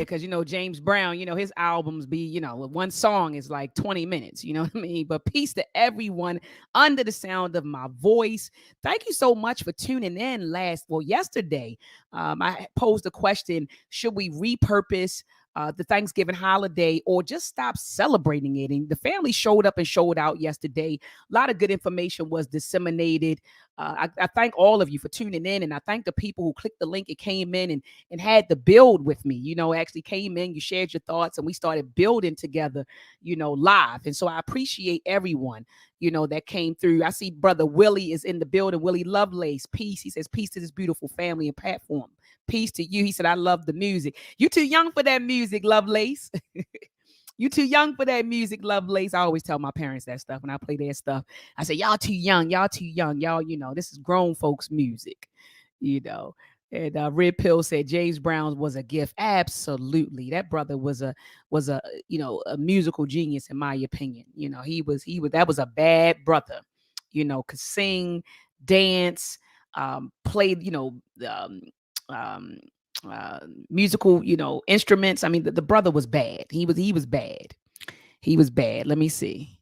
because James Brown, his albums be, one song is like 20 minutes, you know what I mean? But peace to everyone under the sound of my voice. Thank you so much for tuning in. Yesterday, I posed a question: should we repurpose the Thanksgiving holiday or just stop celebrating it? And the family showed up and showed out yesterday. A lot of good information was disseminated. I thank all of you for tuning in, and I thank the people who clicked the link and came in and had to build with me. Actually came in, you shared your thoughts, and we started building together, live. And so I appreciate everyone, that came through. I see Brother Willie is in the building. Willie Lovelace, peace. He says, peace to this beautiful family and platform. Peace to you. He said, I love the music. You too young for that music, Lovelace. You too young for that music, Lovelace. I always tell my parents that stuff when I play their stuff. I say, y'all too young. Y'all too young. Y'all, this is grown folks music, And Red Pill said James Brown was a gift. Absolutely. That brother was a a musical genius, in my opinion. That was a bad brother, could sing, dance, played, um, musical, instruments. I mean, the brother was bad. He was bad. He was bad. Let me see.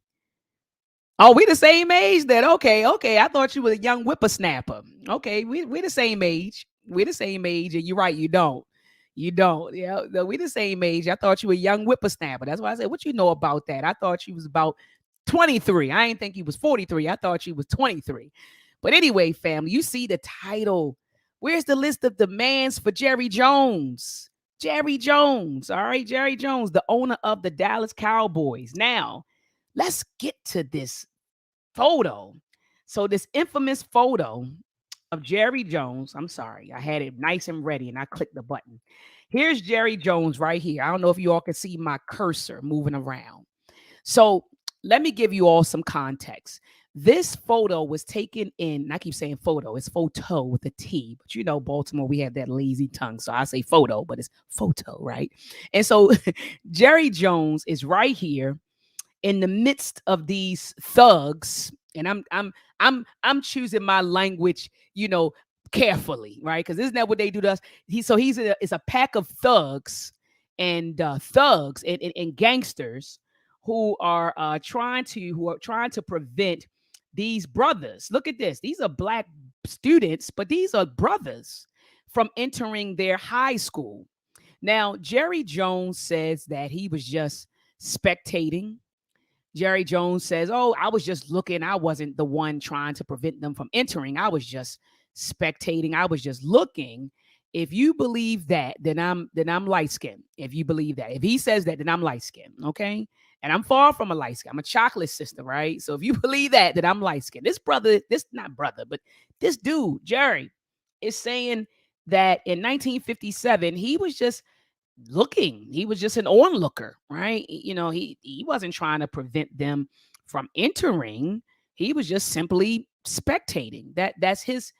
Oh, we the same age then. Okay. I thought you were a young whippersnapper. Okay, we're the same age. We're the same age, and you're right. You don't. Yeah, we the same age. I thought you were a young whippersnapper. That's why I said, what you know about that? I thought you was about 23. I didn't think he was 43. I thought you was 23. But anyway, family, you see the title. Where's the list of demands for Jerry Jones? Jerry Jones. All right, Jerry Jones, the owner of the Dallas Cowboys. Now, let's get to this photo. So this infamous photo of Jerry Jones. I'm sorry, I had it nice and ready and I clicked the button. Here's Jerry Jones right here. I don't know if you all can see my cursor moving around. So let me give you all some context. This photo was taken in, and I keep saying photo, it's photo with a T, but Baltimore, we have that lazy tongue. So I say photo, but it's photo, right? And so Jerry Jones is right here in the midst of these thugs, and I'm choosing my language, carefully, right? Because isn't that what they do to us? It's a pack of thugs and gangsters who are trying to prevent these brothers. Look at this. These are black students, but these are brothers from entering their high school. Now, Jerry Jones says that he was just spectating. Jerry Jones says, "Oh, I was just looking. I wasn't the one trying to prevent them from entering. I was just spectating. I was just looking." If you believe that, then I'm light skinned. If you believe that, if he says that, then I'm light skinned. Okay, and I'm far from a light skin. I'm a chocolate sister, right? So if you believe that, then I'm light skinned. This dude, Jerry, is saying that in 1957 he was just looking. He was just an onlooker, right? He wasn't trying to prevent them from entering. He was just simply spectating. That's his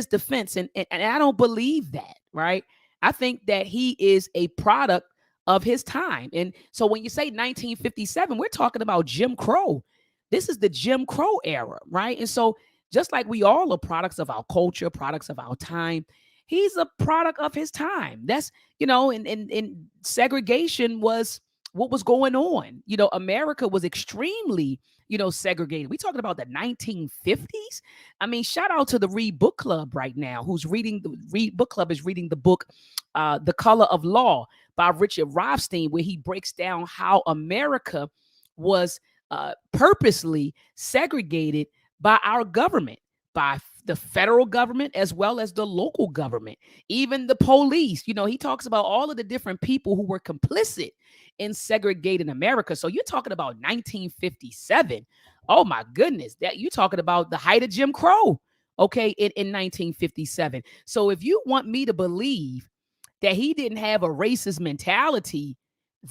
defense, and I don't believe that, right? I think that he is a product of his time. And so when you say 1957, we're talking about Jim Crow. This is the Jim Crow era, right? And so just like we all are products of our culture, products of our time, he's a product of his time. That's, and segregation was what was going on. America was extremely, segregated. We talking about the 1950s. I mean, shout out to the Read Book Club right now, who's reading the Read Book Club is reading the book, The Color of Law by Richard Rothstein, where he breaks down how America was purposely segregated by our government, by the federal government as well as the local government, even the police. He talks about all of the different people who were complicit in segregating America. So you're talking about 1957. Oh my goodness, that you're talking about the height of Jim Crow, okay, in 1957. So if you want me to believe that he didn't have a racist mentality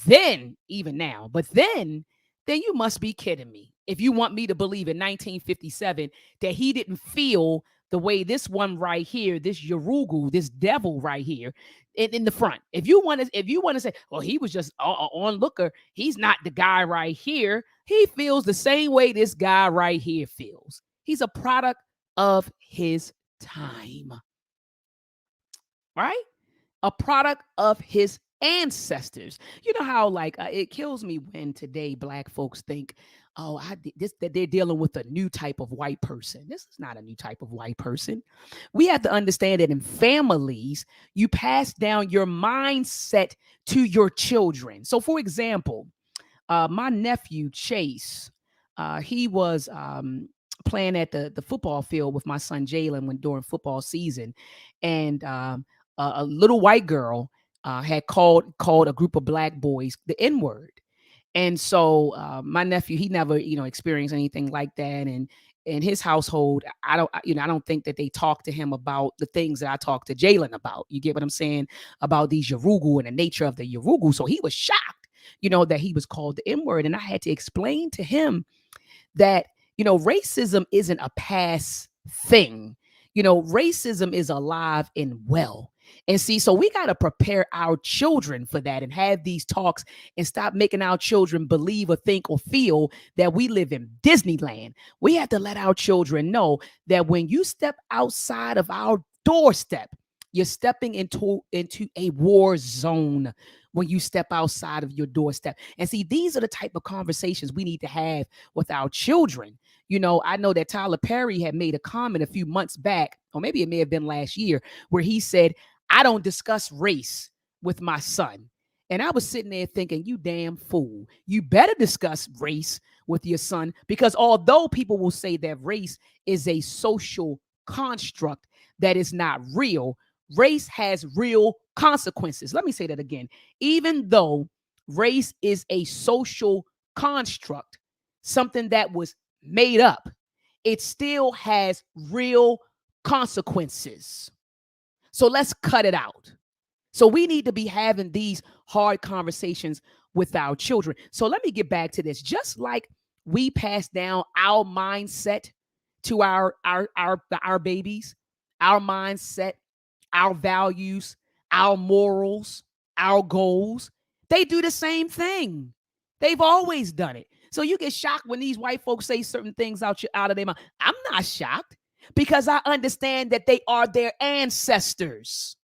then, even now, but then you must be kidding me. If you want me to believe in 1957 that he didn't feel the way this one right here, this Yorugu, this devil right here in the front. If you want to say, well, he was just an onlooker, he's not the guy right here. He feels the same way this guy right here feels. He's a product of his time, right? A product of his ancestors. You know how like it kills me when today black folks think, oh, this that they're dealing with a new type of white person. This is not a new type of white person. We have to understand that in families, you pass down your mindset to your children. So, for example, my nephew Chase, he was playing at the football field with my son Jalen when during football season, and a little white girl had called a group of black boys the N word. And so my nephew, he never, experienced anything like that. And in his household, I don't think that they talk to him about the things that I talk to Jalen about. You get what I'm saying about these Yorugu and the nature of the Yorugu. So he was shocked, that he was called the N word. And I had to explain to him that, racism isn't a past thing. Racism is alive and well. And see, so we got to prepare our children for that and have these talks and stop making our children believe or think or feel that we live in Disneyland. We have to let our children know that when you step outside of our doorstep, you're stepping into a war zone when you step outside of your doorstep. And see, these are the type of conversations we need to have with our children. I know that Tyler Perry had made a comment a few months back, or maybe it may have been last year, where he said, I don't discuss race with my son. And I was sitting there thinking, you damn fool. You better discuss race with your son, because although people will say that race is a social construct that is not real, race has real consequences. Let me say that again. Even though race is a social construct, something that was made up, it still has real consequences. So let's cut it out. So we need to be having these hard conversations with our children. So let me get back to this. Just like we pass down our mindset to our babies, our mindset, our values, our morals, our goals, they do the same thing. They've always done it. So you get shocked when these white folks say certain things out of their mouth. I'm not shocked because I understand that they are their ancestors.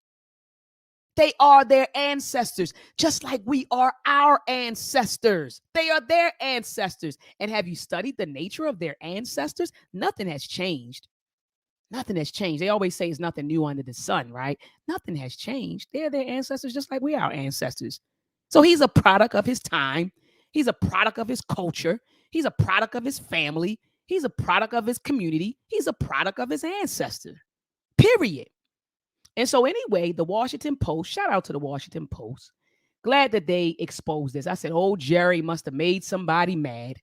They are their ancestors, just like we are our ancestors. They are their ancestors. And have you studied the nature of their ancestors? Nothing has changed. Nothing has changed. They always say it's nothing new under the sun, right? Nothing has changed. They're their ancestors just like we are our ancestors. So he's a product of his time. He's a product of his culture. He's a product of his family. He's a product of his community. He's a product of his ancestor. Period. And so anyway, the Washington Post, shout out to the Washington Post. Glad that they exposed this. I said, oh, Jerry must have made somebody mad.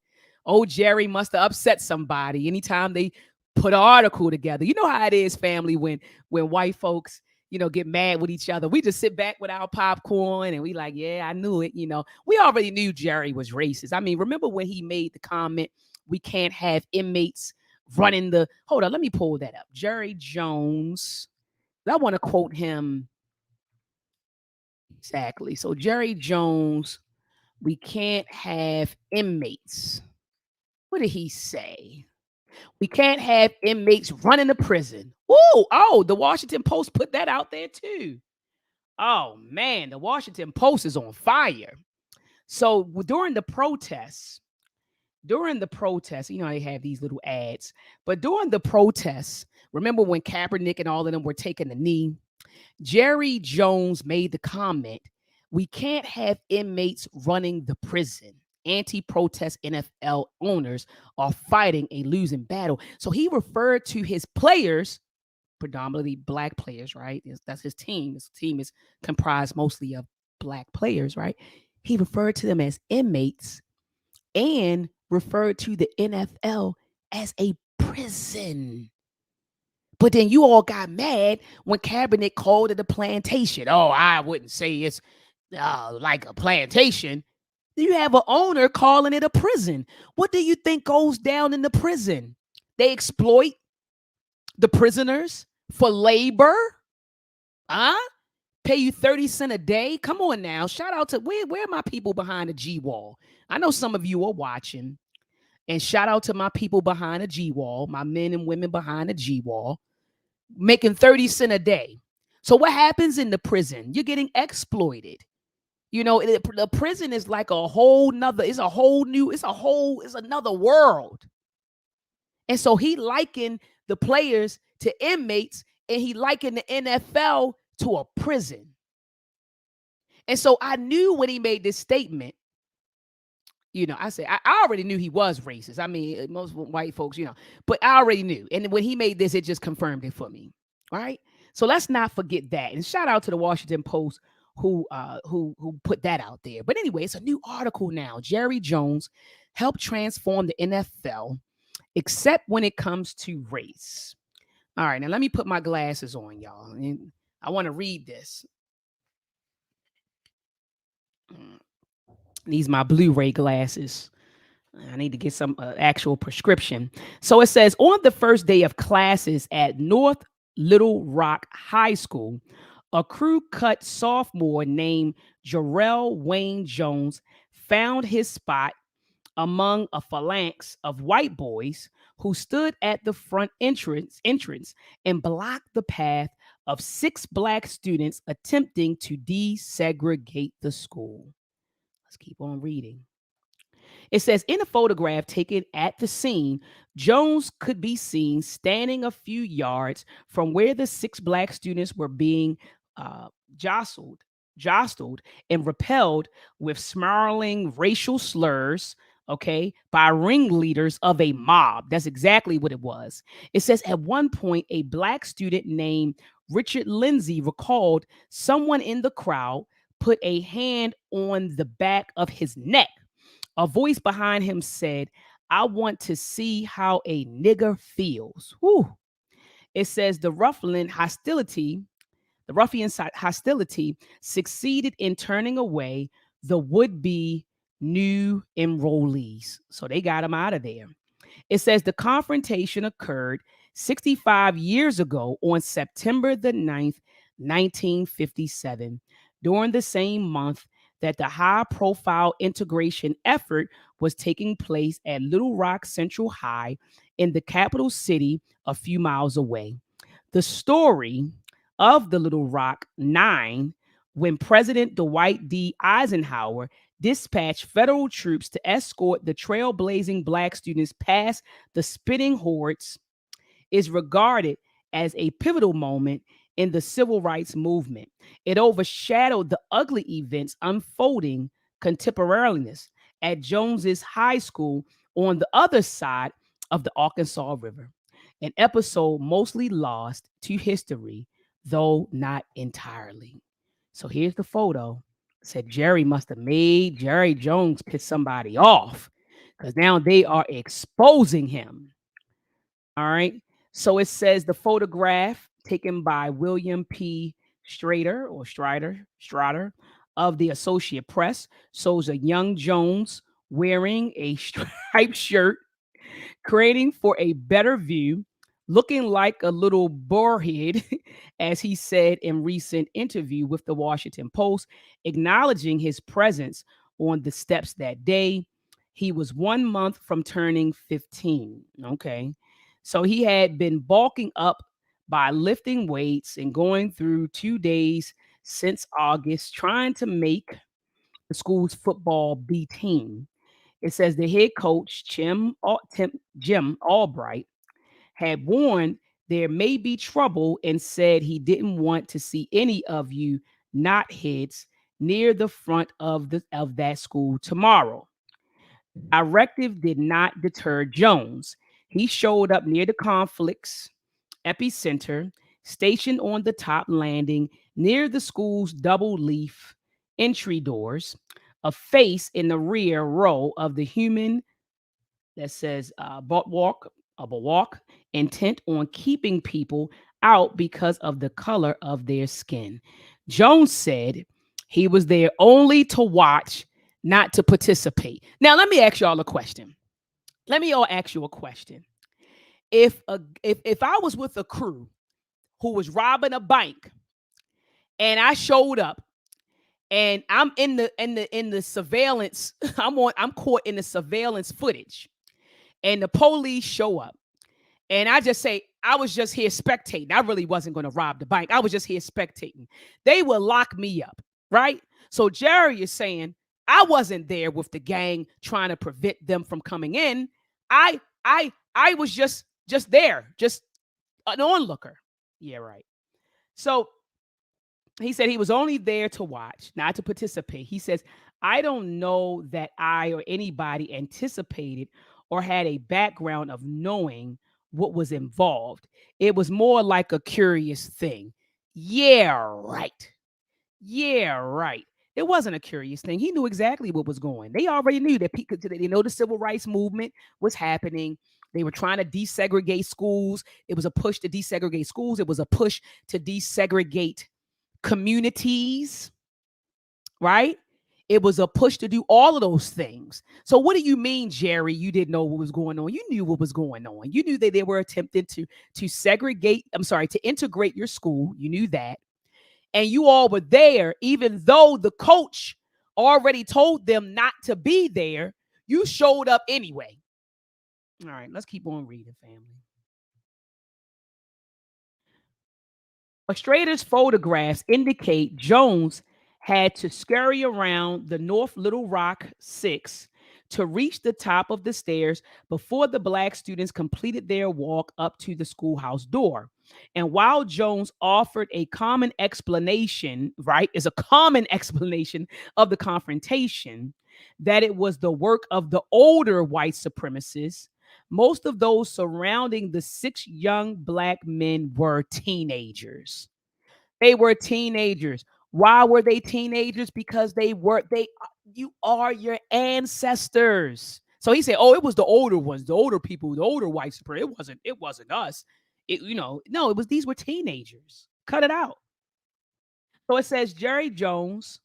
Oh, Jerry must have upset somebody anytime they put an article together. You know how it is, family, when white folks, get mad with each other. We just sit back with our popcorn and we like, yeah, I knew it. We already knew Jerry was racist. I mean, remember when he made the comment, we can't have inmates running hold on, let me pull that up. Jerry Jones. I want to quote him exactly. So Jerry Jones, we can't have inmates. What did he say? We can't have inmates running the prison. Oh, the Washington Post put that out there too. Oh man, the Washington Post is on fire. So during the protests, they have these little ads, but during the protests, remember when Kaepernick and all of them were taking the knee? Jerry Jones made the comment, we can't have inmates running the prison. Anti-protest NFL owners are fighting a losing battle. So he referred to his players, predominantly black players, right? That's his team. His team is comprised mostly of black players, right? He referred to them as inmates and referred to the NFL as a prison. But then you all got mad when Kaepernick called it a plantation. Oh, I wouldn't say it's like a plantation. You have an owner calling it a prison. What do you think goes down in the prison? They exploit the prisoners for labor? Huh? Pay you 30 cents a day? Come on now. Shout out to where are my people behind the G wall? I know some of you are watching. And shout out to my people behind the G wall, my men and women behind the G wall, making 30 cents a day. So what happens in the prison? You're getting exploited. The prison is like a whole nother, it's a whole new, it's another world. And so he likened the players to inmates, and he likened the NFL to a prison. And so I knew when he made this statement, I said, I already knew he was racist. I mean, most white folks, but I already knew. And when he made this, it just confirmed it for me. All right. So let's not forget that. And shout out to the Washington Post who put that out there. But anyway, it's a new article now. Jerry Jones helped transform the NFL, except when it comes to race. All right, now let me put my glasses on, y'all. And I want to read this. These my Blu-ray glasses. I need to get some actual prescription. So it says, on the first day of classes at North Little Rock High School, a crew cut sophomore named Jarrell Wayne Jones found his spot among a phalanx of white boys who stood at the front entrance and blocked the path of 6 black students attempting to desegregate the school. Let's keep on reading. It says, in a photograph taken at the scene, Jones could be seen standing a few yards from where the 6 black students were being jostled and repelled with snarling racial slurs, okay, by ringleaders of a mob. That's exactly what it was. It says, at one point, a black student named Richard Lindsay recalled someone in the crowd put a hand on the back of his neck. A voice behind him said, I want to see how a nigger feels. Whew. It says the ruffian hostility succeeded in turning away the would-be new enrollees. So they got him out of there. It says the confrontation occurred 65 years ago on September the 9th, 1957, during the same month that the high-profile integration effort was taking place at Little Rock Central High in the capital city a few miles away. The story of the Little Rock Nine, when President Dwight D. Eisenhower dispatched federal troops to escort the trailblazing black students past the spitting hordes, is regarded as a pivotal moment in the civil rights movement. It overshadowed the ugly events unfolding contemporaneous at Jones's high school on the other side of the Arkansas River, an episode mostly lost to history, though not entirely. So here's the photo. Said Jerry must have made Jerry Jones piss somebody off because now they are exposing him. All right. So it says the photograph taken by William P. Strider of the Associate Press shows a young Jones wearing a striped shirt, creating for a better view, looking like a little boarhead, as he said in recent interview with the Washington Post, acknowledging his presence on the steps that day. He was 1 month from turning 15. Okay. So he had been bulking up by lifting weights and going through 2 days since August, trying to make the school's football B team. It says the head coach, Jim Albright, had warned there may be trouble and said he didn't want to see any of you knotheads near the front of that school tomorrow. Directive did not deter Jones. He showed up near the conflict's epicenter, stationed on the top landing near the school's double leaf entry doors, a face in the rear row of the human that says walk, intent on keeping people out because of the color of their skin. Jones said he was there only to watch, not to participate. Now, let me ask y'all a question. Let me all ask you a question. If I was with a crew who was robbing a bank and I showed up and I'm in the surveillance, I'm caught in the surveillance footage, and the police show up, and I just say, I was just here spectating. I really wasn't going to rob the bank. I was just here spectating. They will lock me up, right? So Jerry is saying, I wasn't there with the gang trying to prevent them from coming in. I was just there, just an onlooker. Yeah, right. So he said he was only there to watch, not to participate. He says, I don't know that I or anybody anticipated or had a background of knowing what was involved. It was more like a curious thing. Yeah, right. Yeah, right. It wasn't a curious thing. He knew exactly what was going. They already knew that people, they know the civil rights movement was happening. They were trying to desegregate schools. It was a push to desegregate schools. It was a push to desegregate communities, right? It was a push to do all of those things. So what do you mean, Jerry? You didn't know what was going on. You knew what was going on. You knew that they were attempting to segregate, I'm sorry, to integrate your school. You knew that. And you all were there, even though the coach already told them not to be there. You showed up anyway. All right, let's keep on reading, family. Strader's photographs indicate Jones had to scurry around the North Little Rock 6 to reach the top of the stairs before the black students completed their walk up to the schoolhouse door. And while Jones offered a common explanation, right, is a common explanation of the confrontation, that it was the work of the older white supremacists, most of those surrounding the 6 young black men were teenagers. They were teenagers. Why were they teenagers? Because you are your ancestors. So he said, "Oh, it was the older ones, the older people, the older white supremacists. It wasn't us. No, it was these were teenagers. Cut it out." So it says Jerry Jones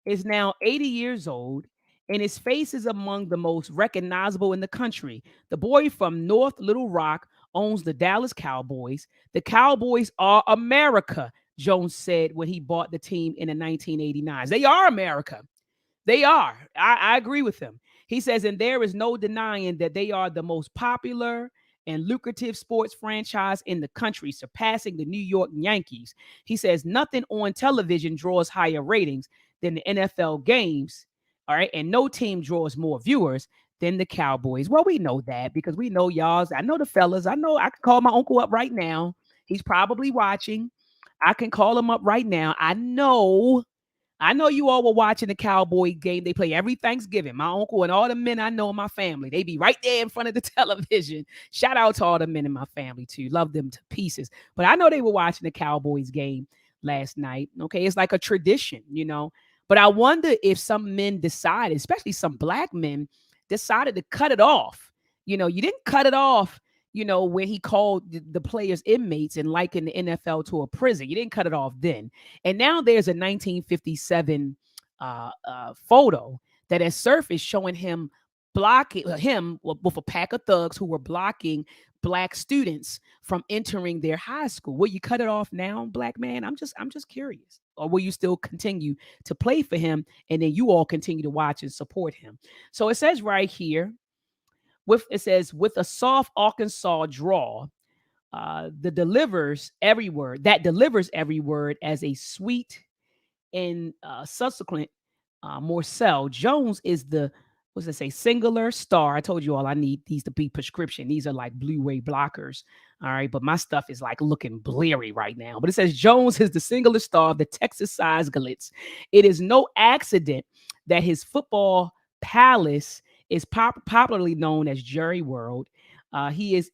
is now 80 years old, and his face is among the most recognizable in the country. The boy from North Little Rock owns the Dallas Cowboys. The Cowboys are America, Jones said when he bought the team in the 1989s. They are America. They are. I agree with him. He says, and there is no denying that they are the most popular and lucrative sports franchise in the country, surpassing the New York Yankees. He says, nothing on television draws higher ratings than the NFL games. All right. And no team draws more viewers than the Cowboys. Well, we know that because we know y'all's. I know the fellas. I know I can call my uncle up right now. He's probably watching. I can call him up right now. I know you all were watching the Cowboy game. They play every Thanksgiving. My uncle and all the men I know in my family, they be right there in front of the television. Shout out to all the men in my family too. Love them to pieces. But I know they were watching the Cowboys game last night. Okay, it's like a tradition. But I wonder if some men decided, especially some black men, decided to cut it off. You didn't cut it off. Where he called the players inmates and likened the NFL to a prison. You didn't cut it off then. And now there's a 1957 photo that has surfaced showing him blocking him with a pack of thugs who were blocking black students from entering their high school. Will you cut it off now, black man? I'm just curious. Or will you still continue to play for him and then you all continue to watch and support him? So it says right here, with a soft Arkansas draw, delivers every word as a sweet and subsequent Morcell. Jones is the what's it say singular star. I told you all I need these to be prescription. These are like Blu-ray blockers. All right, but my stuff is like looking bleary right now. But it says Jones is the singular star of the Texas size glitz. It is no accident that his football palace is popularly known as Jerry World. He is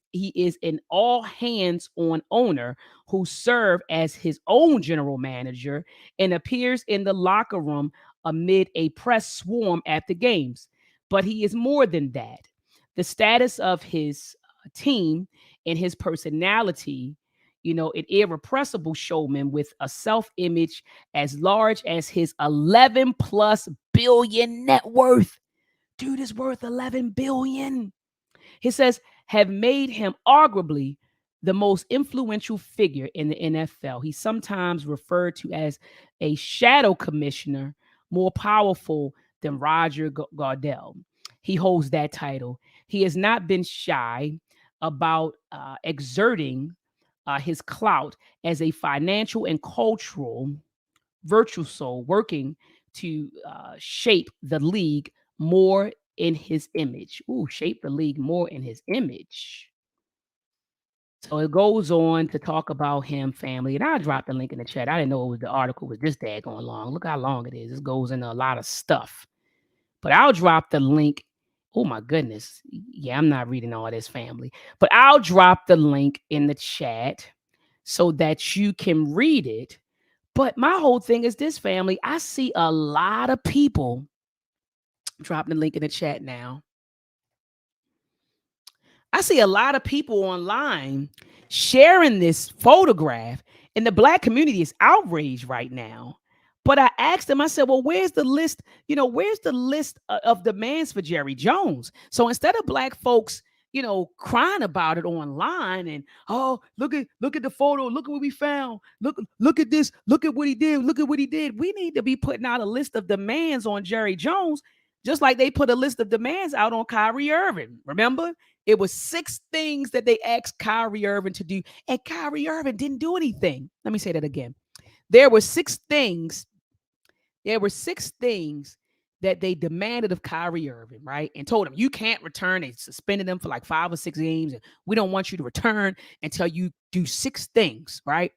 an all hands on owner who served as his own general manager and appears in the locker room amid a press swarm at the games. But he is more than that. The status of his team and his personality, an irrepressible showman with a self image as large as his 11 plus billion net worth. Dude is worth 11 billion. He says, have made him arguably the most influential figure in the NFL. He's sometimes referred to as a shadow commissioner, more powerful than Roger Goodell. He holds that title. He has not been shy about exerting his clout as a financial and cultural virtuoso, working to shape the league more in his image. Ooh, shape the league more in his image. So it goes on to talk about him, family, and I dropped the link in the chat. I didn't know it was the article was this daggone long. Look how long it is. This goes into a lot of stuff. But I'll drop the link. Oh my goodness. Yeah, I'm not reading all this, family. But I'll drop the link in the chat so that you can read it. But my whole thing is this, family. I see a lot of people dropping the link in the chat now. I see a lot of people online sharing this photograph, and the black community is outraged right now. But I asked them, I said, well, where's the list? Where's the list of demands for Jerry Jones? So instead of black folks, crying about it online and, oh, look at the photo, look at what we found. Look at this, look at what he did, look at what he did. We need to be putting out a list of demands on Jerry Jones, just like they put a list of demands out on Kyrie Irving. Remember? It was 6 things that they asked Kyrie Irving to do, and Kyrie Irving didn't do anything. Let me say that again. There were 6 things. There were 6 things that they demanded of Kyrie Irving, right? And told him, you can't return. They suspended him for like 5 or 6 games. And we don't want you to return until you do 6 things, right?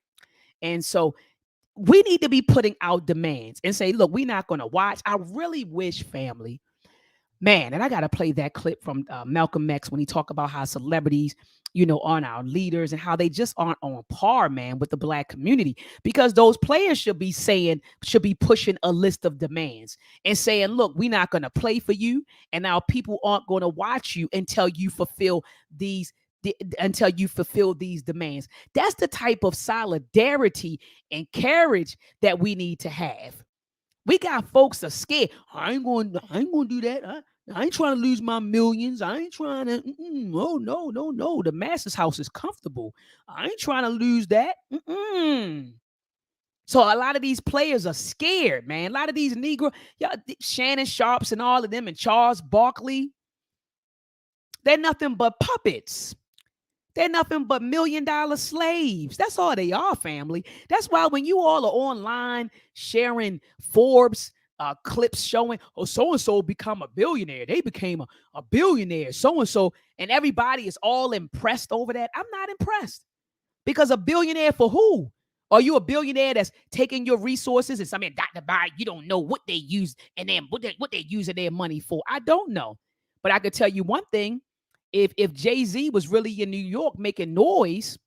And so we need to be putting out demands and say, look, we're not going to watch. I really wish, family, man, and I got to play that clip from Malcolm X when he talked about how celebrities, aren't our leaders and how they just aren't on par, man, with the black community, because those players should be pushing a list of demands and saying, look, we're not going to play for you. And now people aren't going to watch you until you fulfill these demands. That's the type of solidarity and courage that we need to have. We got folks that are scared. I ain't gonna do that. I ain't trying to lose my millions. I ain't trying to. Oh no. The master's house is comfortable. I ain't trying to lose that. So a lot of these players are scared, man. A lot of these Negro, Shannon Sharps and all of them, and Charles Barkley, they're nothing but puppets. They're nothing but $1 million slaves. That's all they are, family. That's why when you all are online sharing Forbes clips showing, oh, so-and-so become a billionaire. They became a billionaire, so-and-so, and everybody is all impressed over that. I'm not impressed. Because a billionaire for who? Are you a billionaire that's taking your resources and something Dr. Biden, you don't know what they use and then what they using their money for? I don't know. But I could tell you one thing. If Jay-Z was really in New York making noise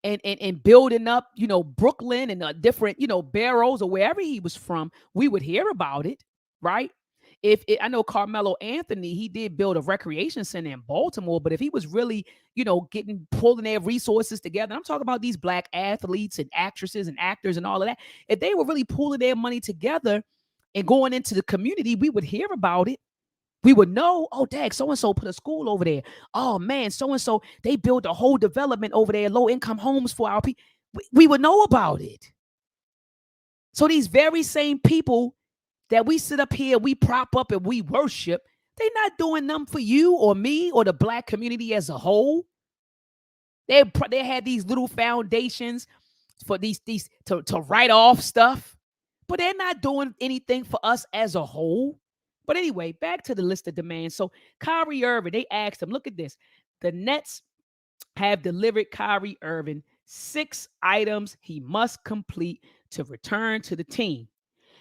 and building up, Brooklyn and different, barrows or wherever he was from, we would hear about it, right? I know Carmelo Anthony, he did build a recreation center in Baltimore, but if he was really, pulling their resources together, I'm talking about these black athletes and actresses and actors and all of that. If they were really pulling their money together and going into the community, we would hear about it. We would know, oh, dang, so-and-so put a school over there. Oh, man, so-and-so, they built a whole development over there, low-income homes for our people. We would know about it. So these very same people that we sit up here, we prop up and we worship, they're not doing them for you or me or the black community as a whole. They had these little foundations for these to write off stuff, but they're not doing anything for us as a whole. But anyway, back to the list of demands. So Kyrie Irving, they asked him, look at this. The Nets have delivered Kyrie Irving 6 items he must complete to return to the team.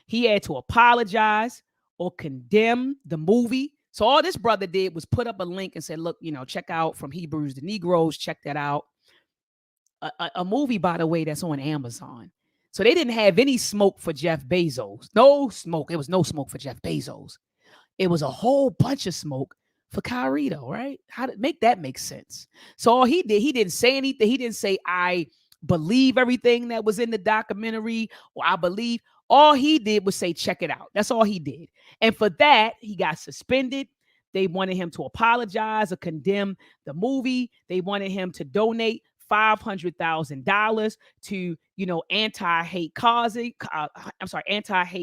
He had to apologize or condemn the movie. So all this brother did was put up a link and said, look, check out From Hebrews to Negroes. Check that out. A movie, by the way, that's on Amazon. So they didn't have any smoke for Jeff Bezos. No smoke. It was no smoke for Jeff Bezos. It was a whole bunch of smoke for Kyrie, though, right? How to make that make sense? So all he didn't say anything. He didn't say, I believe everything that was in the documentary, or I believe. All he did was say, check it out. That's all he did. And for that, he got suspended. They wanted him to apologize or condemn the movie. They wanted him to donate $500,000 to, anti-hate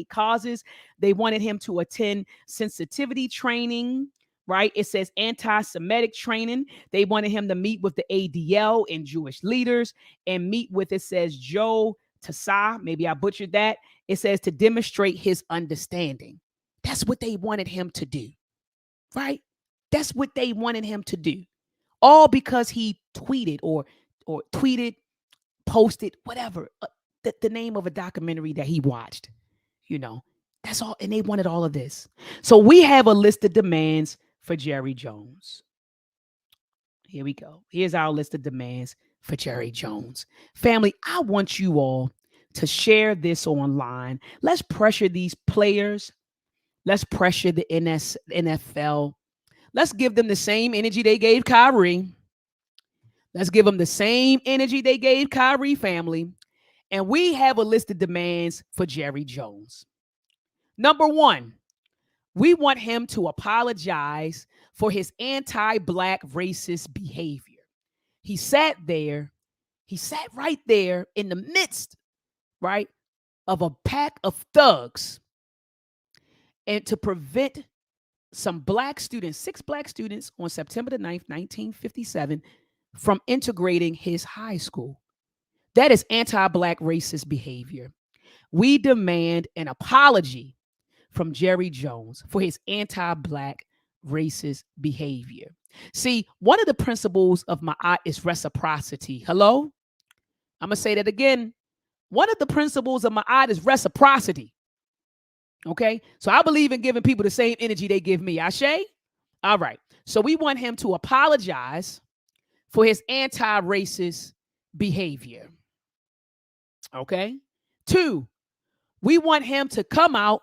causes. They wanted him to attend sensitivity training, right? It says anti-Semitic training. They wanted him to meet with the ADL and Jewish leaders and meet with, it says, Joe Tasa, maybe I butchered that. It says to demonstrate his understanding. That's what they wanted him to do, right? That's what they wanted him to do. All because he tweeted or tweeted, posted, whatever, the name of a documentary that he watched, you know. That's all. And they wanted all of this. So we have a list of demands for Jerry Jones. Here we go. Here's our list of demands for Jerry Jones. Family, I want you all to share this online. Let's pressure these players. Let's pressure the NFL. Let's give them the same energy they gave Kyrie. Let's give them the same energy they gave Kyrie, family. And we have a list of demands for Jerry Jones. Number one, we want him to apologize for his anti-Black racist behavior. He sat right there in the midst, right, of a pack of thugs, and to prevent some Black students, 6 Black students on September the 9th, 1957, from integrating his high school. That is anti-Black racist behavior. We demand an apology from Jerry Jones for his anti-Black racist behavior. See, one of the principles of Ma'at is reciprocity. Hello? I'm going to say that again. One of the principles of Ma'at is reciprocity. Okay? So I believe in giving people the same energy they give me. Ashe? All right. So we want him to apologize for his anti-racist behavior. Okay? 2, we want him to come out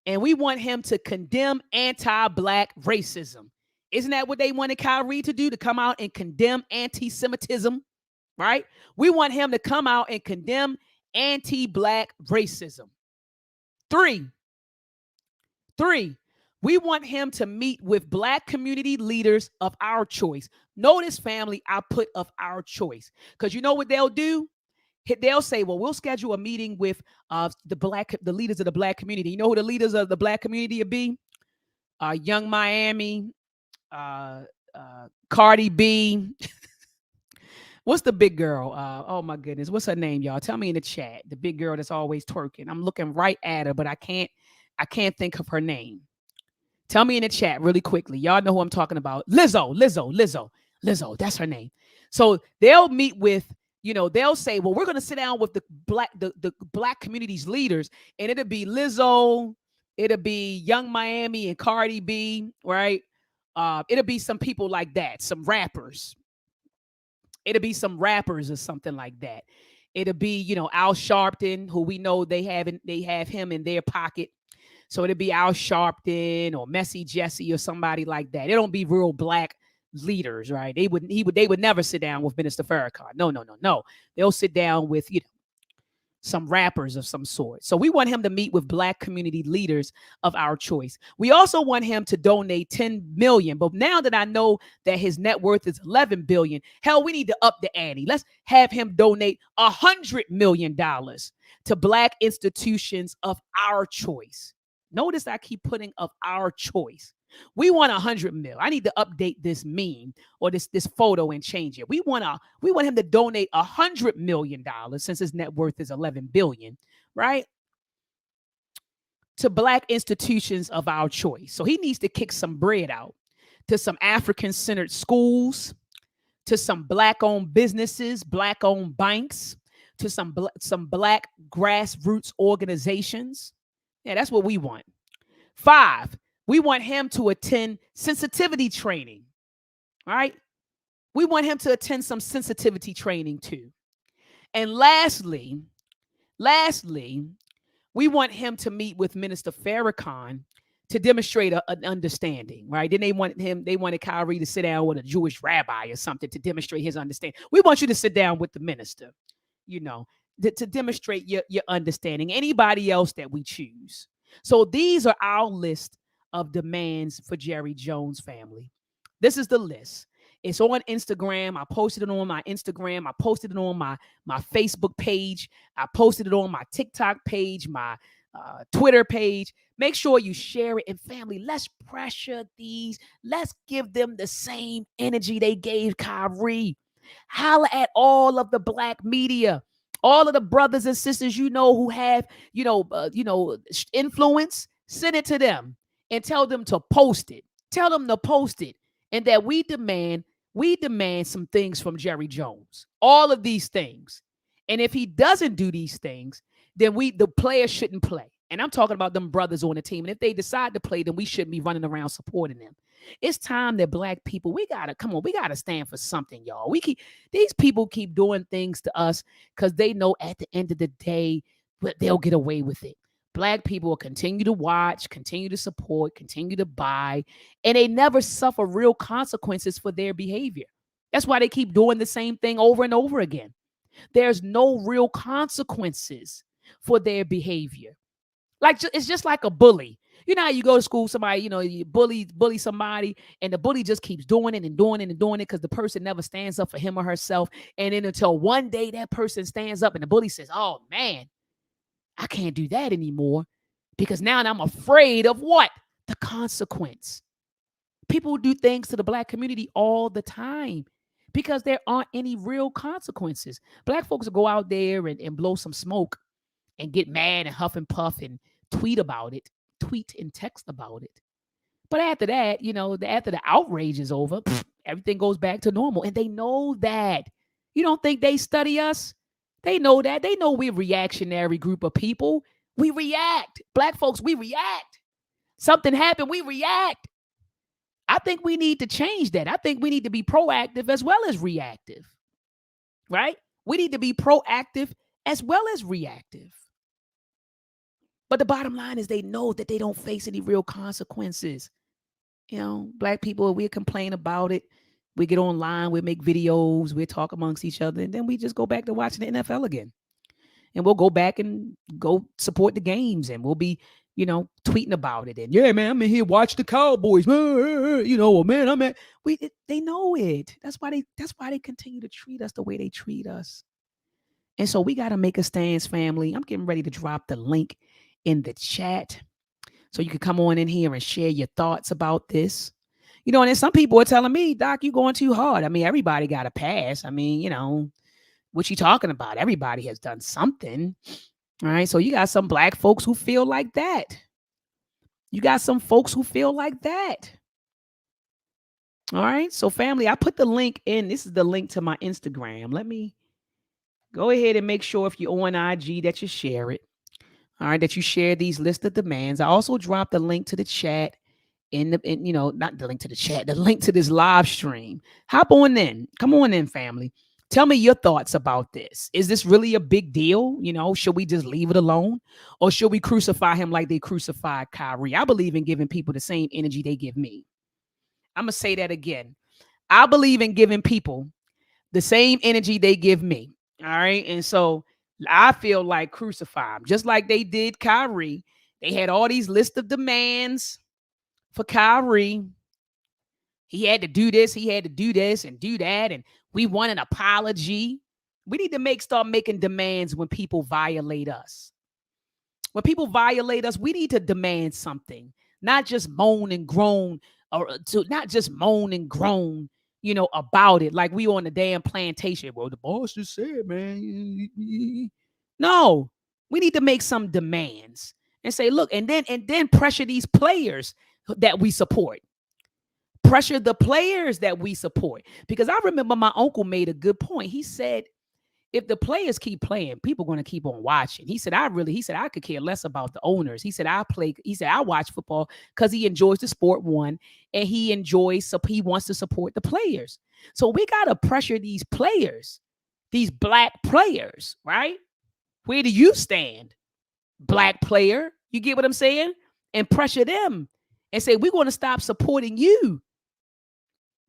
and we want him to condemn anti-Black racism. Isn't that what they wanted Kyrie to do? To come out and condemn anti-Semitism, right? We want him to come out and condemn anti-Black racism. 3, we want him to meet with Black community leaders of our choice. Notice, family, I put of our choice. Because you know what they'll do? They'll say, well, we'll schedule a meeting with the leaders of the Black community. You know who the leaders of the Black community will be? Young Miami, Cardi B. What's the big girl? Oh my goodness, what's her name, y'all? Tell me in the chat. The big girl that's always twerking. I'm looking right at her, but I can't think of her name. Tell me in the chat really quickly. Y'all know who I'm talking about. Lizzo. That's her name. So they'll meet with, they'll say, well, we're going to sit down with the Black community's leaders, and it'll be Lizzo, it'll be Young Miami and Cardi B, right? It'll be some people like that, some rappers. It'll be some rappers or something like that. It'll be, Al Sharpton, who we know they have him in their pocket. So it'd be Al Sharpton or Messy Jesse or somebody like that. It don't be real Black leaders, right? They would never sit down with Minister Farrakhan. No. They'll sit down with, some rappers of some sort. So we want him to meet with Black community leaders of our choice. We also want him to donate 10 million. But now that I know that his net worth is 11 billion, hell, we need to up the ante. Let's have him donate $100 million to Black institutions of our choice. Notice I keep putting of our choice. We want 100 mil. I need to update this meme or this photo and change it. We want him to donate $100 million, since his net worth is 11 billion, right? To Black institutions of our choice. So he needs to kick some bread out to some African-centered schools, to some Black-owned businesses, Black-owned banks, to some Black grassroots organizations. Yeah, that's what we want. 5, we want him to attend sensitivity training, right? We want him to attend some sensitivity training too. And lastly, we want him to meet with Minister Farrakhan to demonstrate an understanding, right? Then they wanted Kyrie to sit down with a Jewish rabbi or something to demonstrate his understanding. We want you to sit down with the minister, to demonstrate your understanding. Anybody else that we choose. So these are our list of demands for Jerry Jones, family. This is the list. It's on Instagram. I posted it on my Instagram. I posted it on my Facebook page. I posted it on my TikTok page, my Twitter page. Make sure you share it. And family, let's pressure these. Let's give them the same energy they gave Kyrie. Holla at all of the Black media. All of the brothers and sisters who have influence, send it to them and tell them to post it. Tell them to post it, and that we demand some things from Jerry Jones. All of these things, and if he doesn't do these things, then the players shouldn't play. And I'm talking about them brothers on the team. And if they decide to play, then we shouldn't be running around supporting them. It's time that black people, we gotta stand for something, y'all. These people keep doing things to us because they know at the end of the day they'll get away with it. Black people will continue to watch, continue to support, continue to buy, and they never suffer real consequences for their behavior. That's why they keep doing the same thing over and over again. There's no real consequences for their behavior. Like, it's just like a bully. You know how you go to school, somebody, you bully somebody, and the bully just keeps doing it and doing it and doing it because the person never stands up for him or herself. And then until one day that person stands up and the bully says, "Oh man, I can't do that anymore because now I'm afraid of what? The consequence." People do things to the black community all the time because there aren't any real consequences. Black folks will go out there and blow some smoke and get mad and huff and puff and tweet and text about it. But after that, after the outrage is over, everything goes back to normal. And they know that. You don't think they study us? They know that. They know we're a reactionary group of people. We react. Black folks, we react. Something happened, we react. I think we need to change that. I think we need to be proactive as well as reactive. Right? We need to be proactive as well as reactive. But the bottom line is they know that they don't face any real consequences. Black people, we complain about it. We get online, we make videos, we talk amongst each other, and then we just go back to watching the NFL again. And we'll go back and go support the games, and we'll be, tweeting about it. And yeah, man, I'm in here watch the Cowboys. Man, I'm at. They know it. That's why they continue to treat us the way they treat us. And so we got to make a stance, family. I'm getting ready to drop the link in the chat so you can come on in here and share your thoughts about this. And then some people are telling me, "Doc, you going too hard." I mean, everybody got a pass. I mean, what you talking about? Everybody has done something. All right. So you got some black folks who feel like that. You got some folks who feel like that. All right. So family, I put the link in. This is the link to my Instagram. Let me go ahead and make sure if you're on IG that you share it. All right. That you share these list of demands. I also dropped the link to the chat not the link to the chat, the link to this live stream. Hop on in. Come on in, family. Tell me your thoughts about this. Is this really a big deal? Should we just leave it alone? Or should we crucify him like they crucified Kyrie? I believe in giving people the same energy they give me. I'm going to say that again. I believe in giving people the same energy they give me. All right. And so I feel like crucify him, just like they did Kyrie. They had all these list of demands for Kyrie. He had to do this, he had to do this and do that, and we want an apology. We need to start making demands when people violate us. When people violate us, we need to demand something, not just moan and groan, about it like we on the damn plantation. Well, the boss just said, man. No, we need to make some demands and say, look, and then pressure these players that we support. Pressure the players that we support. Because I remember my uncle made a good point. He said, if the players keep playing, people are going to keep on watching. He said, I could care less about the owners. He said, I watch football because he enjoys the sport, one, and he wants to support the players. So we got to pressure these players, these black players, right? Where do you stand, black player? You get what I'm saying? And pressure them and say, we're going to stop supporting you.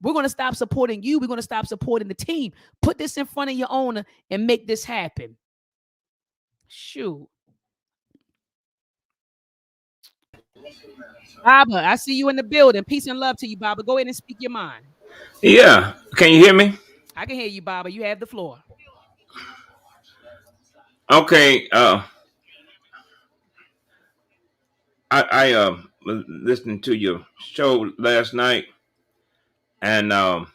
We're going to stop supporting you. We're going to stop supporting the team. Put this in front of your owner and make this happen. Shoot. Baba, I see you in the building. Peace and love to you, Baba. Go ahead and speak your mind. Yeah. Can you hear me? I can hear you, Baba. You have the floor. Okay. I was listening to your show last night, and I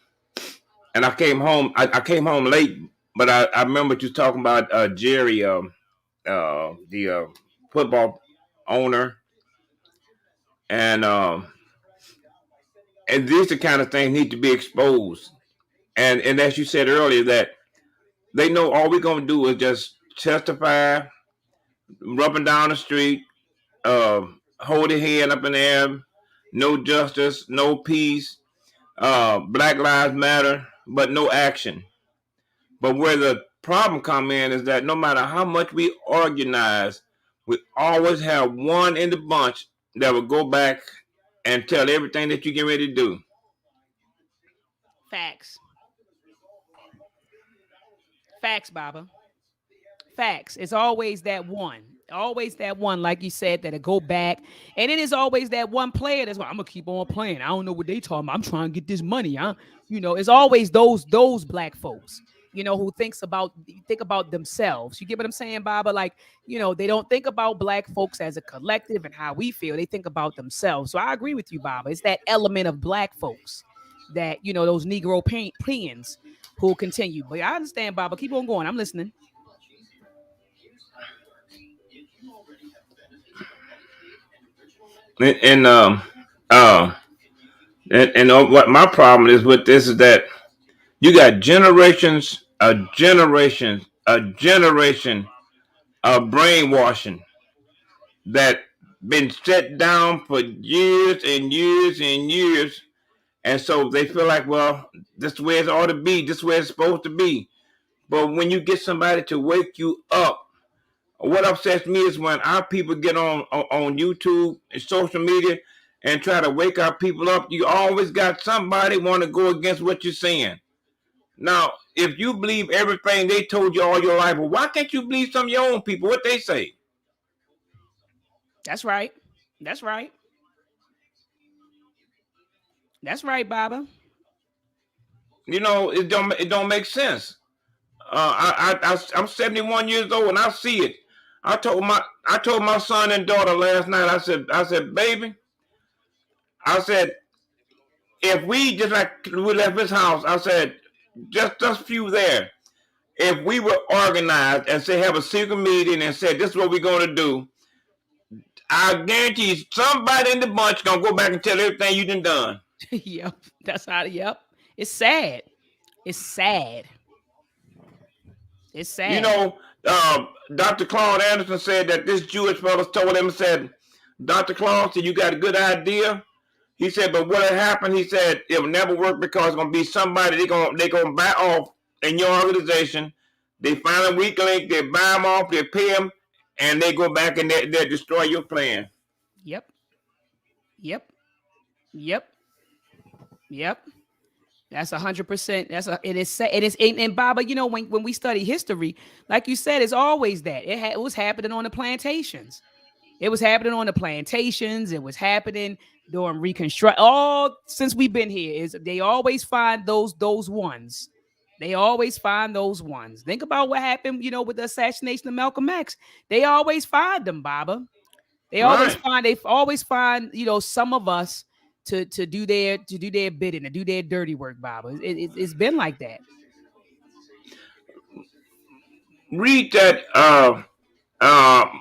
came home. I came home late But I remember you talking about Jerry, the football owner, and these the kind of things need to be exposed. And as you said earlier, that they know all we're gonna do is just testify, rubbing down the street, hold their head up in the air, no justice, no peace, Black Lives Matter, but no action. But where the problem come in is that no matter how much we organize, we always have one in the bunch that will go back and tell everything that you get ready to do. Facts. Facts, Baba. Facts. It's always that one. Always that one, like you said, that'll go back. And it is always that one player that's like, I'm gonna keep on playing. I don't know what they talking about. I'm trying to get this money. Huh? It's always those black folks, who think about themselves. You get what I'm saying, Baba? Like, they don't think about black folks as a collective and how we feel. They think about themselves. So I agree with you, Baba. It's that element of black folks that, those Negro peons who will continue. But I understand, Baba. Keep on going. I'm listening. And uh, what my problem is with this is that you got a generation of brainwashing that been set down for years and years and years, and so they feel like, well, this is where it ought to be, this is where it's supposed to be. But when you get somebody to wake you up, what upsets me is when our people get on YouTube and social media and try to wake our people up. You always got somebody want to go against what you're saying. Now, if you believe everything they told you all your life, well, why can't you believe some of your own people, what they say? That's right. That's right. That's right, Baba. It don't make sense. I'm 71 years old and I see it. I told my son and daughter last night. I said, baby, I said, if we just like we left his house, I said, just few there. If we were organized and say have a secret meeting and said this is what we're going to do, I guarantee you somebody in the bunch gonna go back and tell everything you done. Yep. That's how. Yep. It's sad. It's sad. It's You sad. know, Dr. Claude Anderson said that this Jewish fellow told him, said, Dr. Claude said, you got a good idea. He said, but what happened? He said it will never work because it's gonna be somebody they gonna buy off in your organization. They find a weak link, they buy them off, they pay them, and they go back and they destroy your plan. Yep. Yep. Yep. Yep. That's 100%. It is. It is. And Baba, when we study history, like you said, it's always that it was happening on the plantations. It was happening on the plantations. It was happening during Reconstruct. All since we've been here, is they always find those ones. They always find those ones. Think about what happened, with the assassination of Malcolm X. They always find them, Baba. They always Right. find. They always find. Some of us to do their bidding, to do their dirty work, Baba. It's been like that. Read that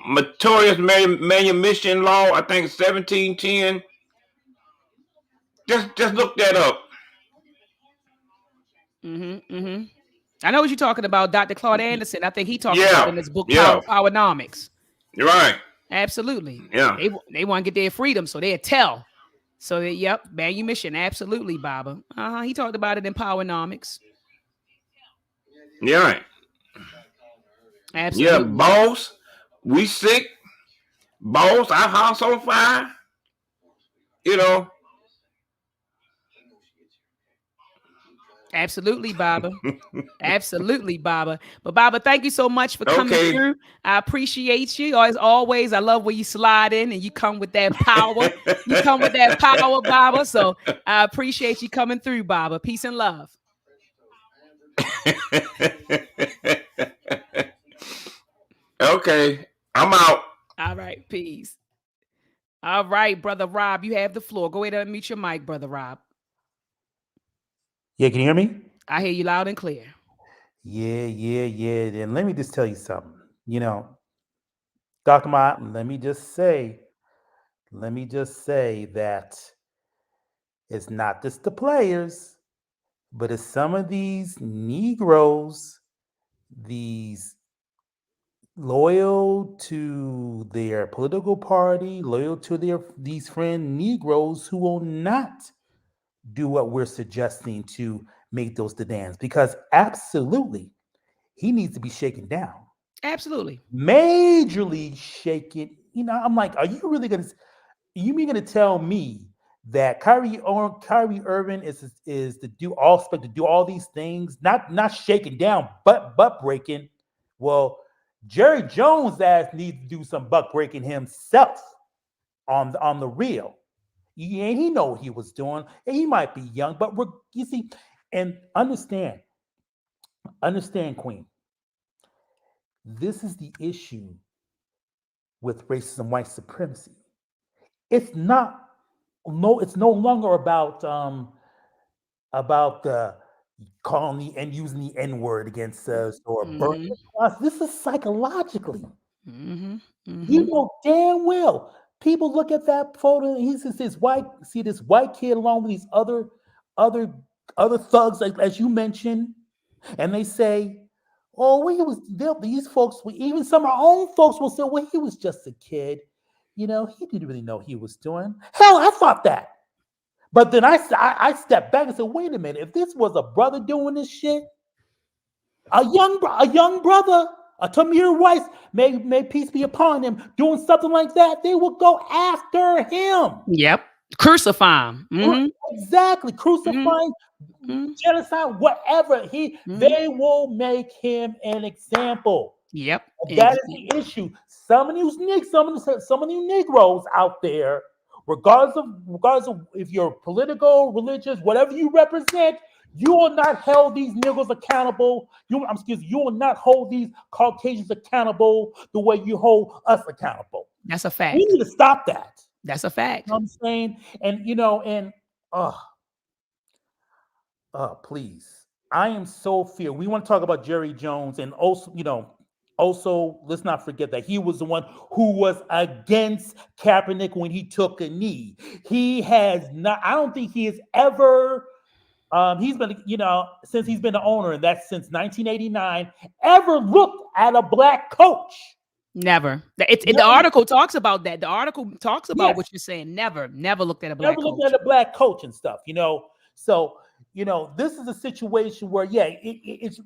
notorious manumission law. I think it's 1710. Just look that up. Mm-hmm. Mm-hmm. I know what you're talking about, Dr. Claude Anderson. I think he talked about Yeah, in his book yeah, Powernomics. you're right. Absolutely. Yeah, They want to get their freedom, so they tell. So yep, manumission. Absolutely, Baba. He talked about it in Powernomics. you're right. Yeah, Absolutely. boss, we sick. Boss, our house on fire. You know. Absolutely, Baba. Absolutely, Baba. But Baba, thank you so much for coming Okay. through. I appreciate you. As always, I love when you slide in and you come with that power. You come with that power, Baba. So I appreciate you coming through, Baba. Peace and love. Okay, I'm out. All right, peace. All right, brother Rob, you have the floor. Go ahead and unmute your mic, brother Rob. Yeah, can you hear me? I hear you loud and clear. Yeah. Then let me just tell you something. You know, Dr. Martin, let me just say that it's not just the players, but it's some of these Negroes, these loyal to their political party, loyal to their these friend Negroes who will not do what we're suggesting to make those demands because absolutely he needs to be shaken down, Absolutely. majorly shaken. You know, I'm like, are you really gonna? You mean gonna tell me that Kyrie Irving is to do all expect to do all these things, not shaken down, but butt breaking? Well, Jerry Jones ass needs to do some butt breaking himself on the real. He know what he was doing. And he might be young, but you see, and understand, Queen. This is the issue with racism, white supremacy. It's not no, it's no longer about calling the and using the N word against us or burning Mm-hmm. us. This is psychologically. Mm-hmm. You Mm-hmm. know damn well. People look at that photo and he says this white see this white kid along with these other other thugs like as you mentioned, and they say, "Oh, well, he was these folks. Even some of our own folks will say, well, he was just a kid. You know, he didn't really know what he was doing. Hell, I thought that." But then I stepped back and said, wait a minute. If this was a brother doing this shit, a young brother, a Tamir Rice, may peace be upon him, doing something like that, they would go after him. Yep. Crucify him. Mm-hmm. Exactly, crucifying, Mm-hmm. genocide, whatever. Mm-hmm. They will make him an example. Yep. That is the issue. Some of you Negroes out there, regardless of if you're political, religious, whatever you represent, you will not hold these Negroes accountable. You will not hold these Caucasians accountable the way you hold us accountable. That's a We fact. need to stop that. That's a You know fact. what I'm saying? And uh please. I am so fear. We want to talk about Jerry Jones and also, also let's not forget that he was the one who was against Kaepernick when he took a knee. He has not, I don't think he has ever he's been, since he's been the owner, and that's since 1989, ever looked at a black coach. Never. The Never, article talks about that. The article talks about yes, what you're saying. Never, never looked at a never black looked coach. at a black coach and stuff. So, this is a situation where, yeah, it's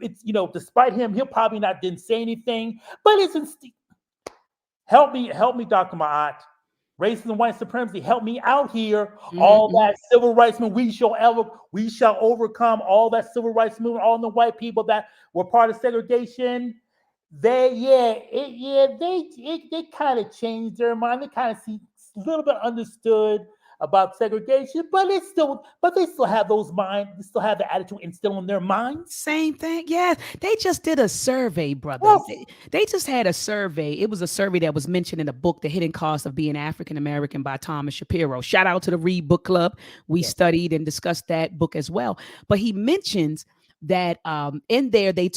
despite him, he'll probably not didn't say anything, but help me, Dr. Ma'at. Racism and white supremacy, help me out here. All Mm-hmm. that civil rights movement, we shall overcome all that civil rights movement, all the white people that were part of segregation. They kind of changed their mind. They kind of see a little bit understood about segregation, but they still have those minds. They still have the attitude instilled in their minds. Same thing. Yeah. They just did a survey, brother. Yes. They just had a survey. It was a survey that was mentioned in the book, The Hidden Cost of Being African American by Thomas Shapiro. Shout out to the Read Book Club. We Yes. studied and discussed that book as well. But he mentions that in there, the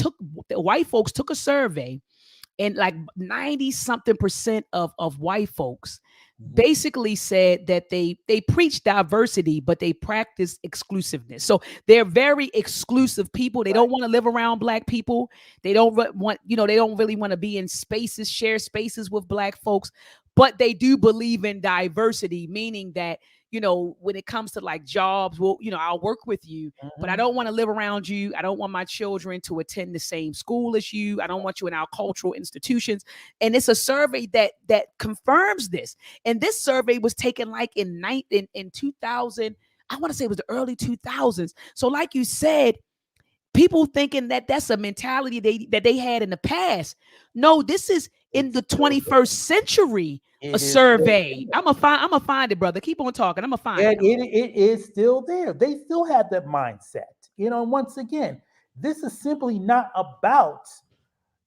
white folks took a survey, and like 90 something percent of white folks Mhm. basically said that they preach diversity but they practice exclusiveness. So they're very exclusive people. They Right. don't want to live around black people. They don't want, they don't really want to be in spaces, share spaces with black folks, but they do believe in diversity, meaning that, when it comes to like jobs, well, I'll work with you, but I Mhm. don't want to live around you. I don't want my children to attend the same school as you. I don't want you in our cultural institutions. And it's a survey that confirms this. And this survey was taken like in 2000. I want to say it was the early 2000s. So, like you said, people thinking that that's a mentality that they had in the past. No, this is in It's the still 21st century. A It is still survey. there. I'm gonna find it, brother. Keep on talking. I'm gonna find it. It is still there. They still have that mindset. Once again, this is simply not about,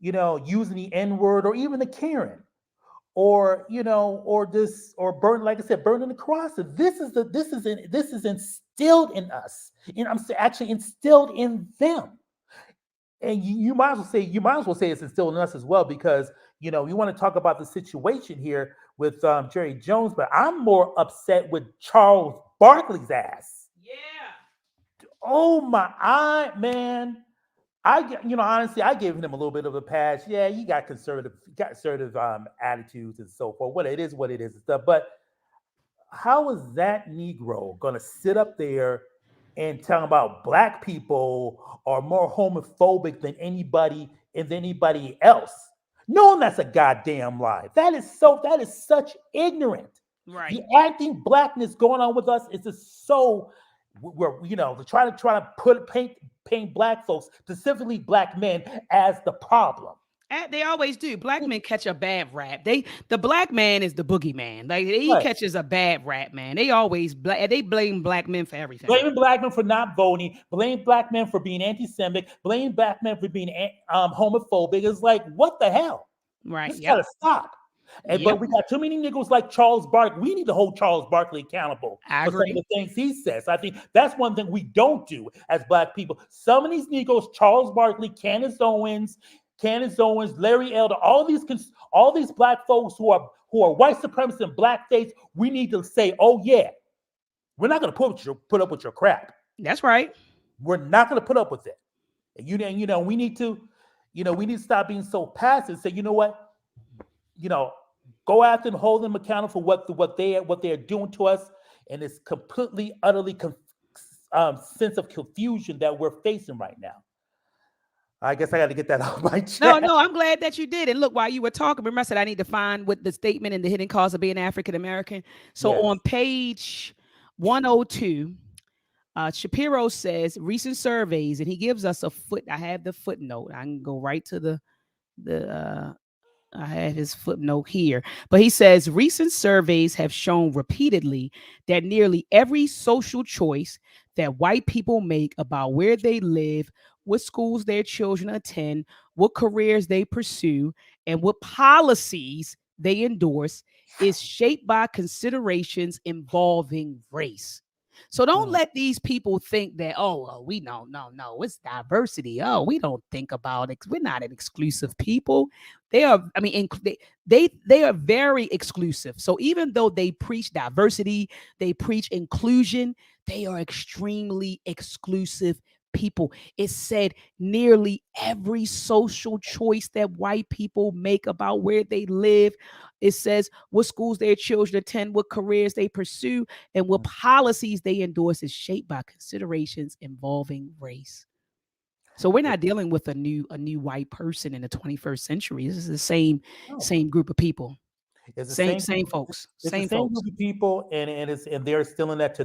using the N word or even the Karen or, or this or burn, like I said, burning the cross. This is instilled in us. And actually instilled in them. and you might as well say it's instilled in us as well, because you want to talk about the situation here with Jerry Jones, but I'm more upset with Charles Barkley's ass. Yeah. Oh my, man. Honestly, I gave him a little bit of a pass. Yeah, he got conservative attitudes and so forth. What it is and stuff. But how is that Negro going to sit up there and tell about black people are more homophobic than anybody else? Knowing that's a goddamn lie. That is such ignorant. The Right. anti-blackness going on with us is just so we're to try to paint black folks, specifically black men, as the problem. They always do. Black men catch a bad rap. The black man is the boogeyman. Like he Right. catches a bad rap, man. They always they blame black men for everything. Blaming black men for not voting, blame black men for being anti-Semitic, blame black men for being homophobic. It's like, what the hell? Right. This Yep. gotta stop. But Yep. we got too many niggas like Charles Barkley. We need to hold Charles Barkley accountable I for some of agree. the things he says. I think that's one thing we don't do as black people. Some of these niggas, Charles Barkley, Candace Owens, Larry Elder, all these black folks who are white supremacists in blackface, we need to say, oh yeah, we're not going to put up with your crap. That's right. We're not going to put up with it. And we need to, stop being so passive and say, you know what, you know, go after and hold them accountable for what they are doing to us, and it's completely, utterly sense of confusion that we're facing right now. I guess I got to get that off my No, chest. no, I'm glad that you did. And look, while you were talking, remember I said I need to find what the statement in the hidden cause of being African American. So Yes. on page 102, Shapiro says recent surveys, and he gives us a foot. I have the footnote. I can go right to the I had his footnote here, but he says recent surveys have shown repeatedly that nearly every social choice that white people make about where they live, what schools their children attend, what careers they pursue, and what policies they endorse is shaped by considerations involving race. So don't Mm. let these people think that, oh, well, we don't, no, no, it's diversity. Oh, we don't think about it. We're not an exclusive people. They are, I mean, they are very exclusive. So even though they preach diversity, they preach inclusion, they are extremely exclusive people. It said nearly every social choice that white people make about where they live. It says what schools their children attend, what careers they pursue, and what policies they endorse is shaped by considerations involving race. So we're not dealing with a new white person in the 21st century. This is the same No. same group of people. It's the Same same. same folks. It's the Same same folks. group of people, and they're instilling that to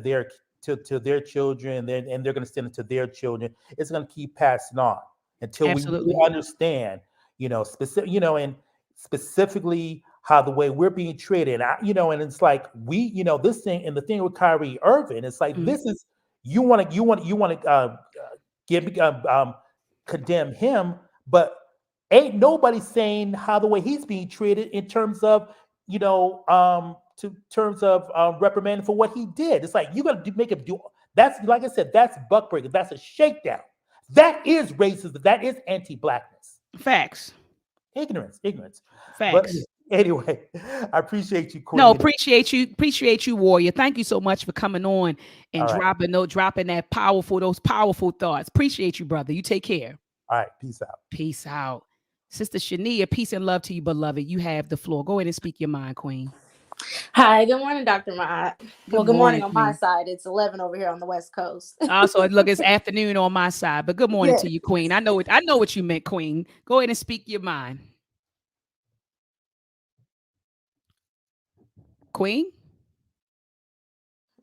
their children, and they're going to instill it to their children. It's going to keep passing on until we really Absolutely. understand, and specifically how the way we're being treated. And it's like this thing, and the thing with Kyrie Irving, it's like Mhm. this is you want to give condemn him, but ain't nobody saying how the way he's being treated in terms of to terms of reprimanding for what he did. It's like you got to make him do. That's, like I said, that's buck breaking. That's a shakedown. That is racism. That is anti-blackness. Facts. Ignorance. But Facts. anyway, I appreciate you, No, Queen. appreciate you, Warrior. Thank you so much for coming on and All right. dropping those powerful thoughts. Appreciate you, brother. You take care. All right. Peace out. Peace out. Sister Shania, peace and love to you, beloved. You have the floor. Go ahead and speak your mind, Queen. Hi, good morning, Dr. Mott. Good Well, good morning morning, on my Queen. side. It's 11 over here on the West Coast. Also, look, it's afternoon on my side, but good morning Yeah. to you, Queen. I know what you meant, Queen. Go ahead and speak your mind. Queen?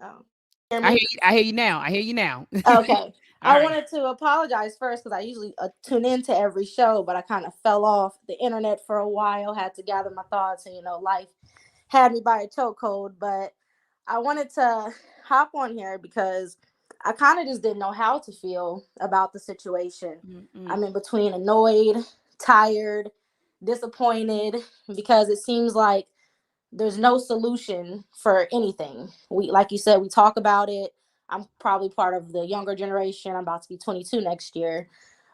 Oh, hear me? I hear you now. I hear you now. Okay. All I right. wanted to apologize first because I usually tune into every show, but I kind of fell off the internet for a while, had to gather my thoughts, and life had me by a chokehold. But I wanted to hop on here because I kind of just didn't know how to feel about the situation. Mm-mm. I'm in between annoyed, tired, disappointed, because it seems like there's no solution for anything. We, like you said, we talk about it. I'm probably part of the younger generation. I'm about to be 22 next year.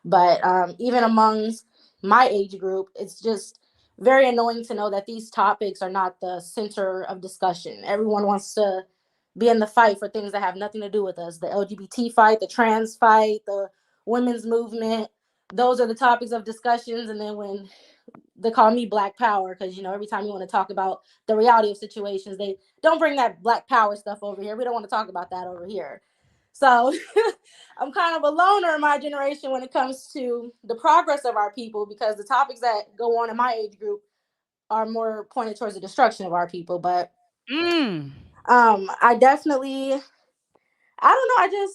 But even amongst my age group, it's just very annoying to know that these topics are not the center of discussion. Everyone wants to be in the fight for things that have nothing to do with us. The LGBT fight, the trans fight, the women's movement. Those are the topics of discussions. And then when they call me Black Power, because every time you want to talk about the reality of situations, they don't bring that Black Power stuff over here. We don't want to talk about that over here. So I'm kind of a loner in my generation when it comes to the progress of our people, because the topics that go on in my age group are more pointed towards the destruction of our people. But Mm. I definitely, I don't know.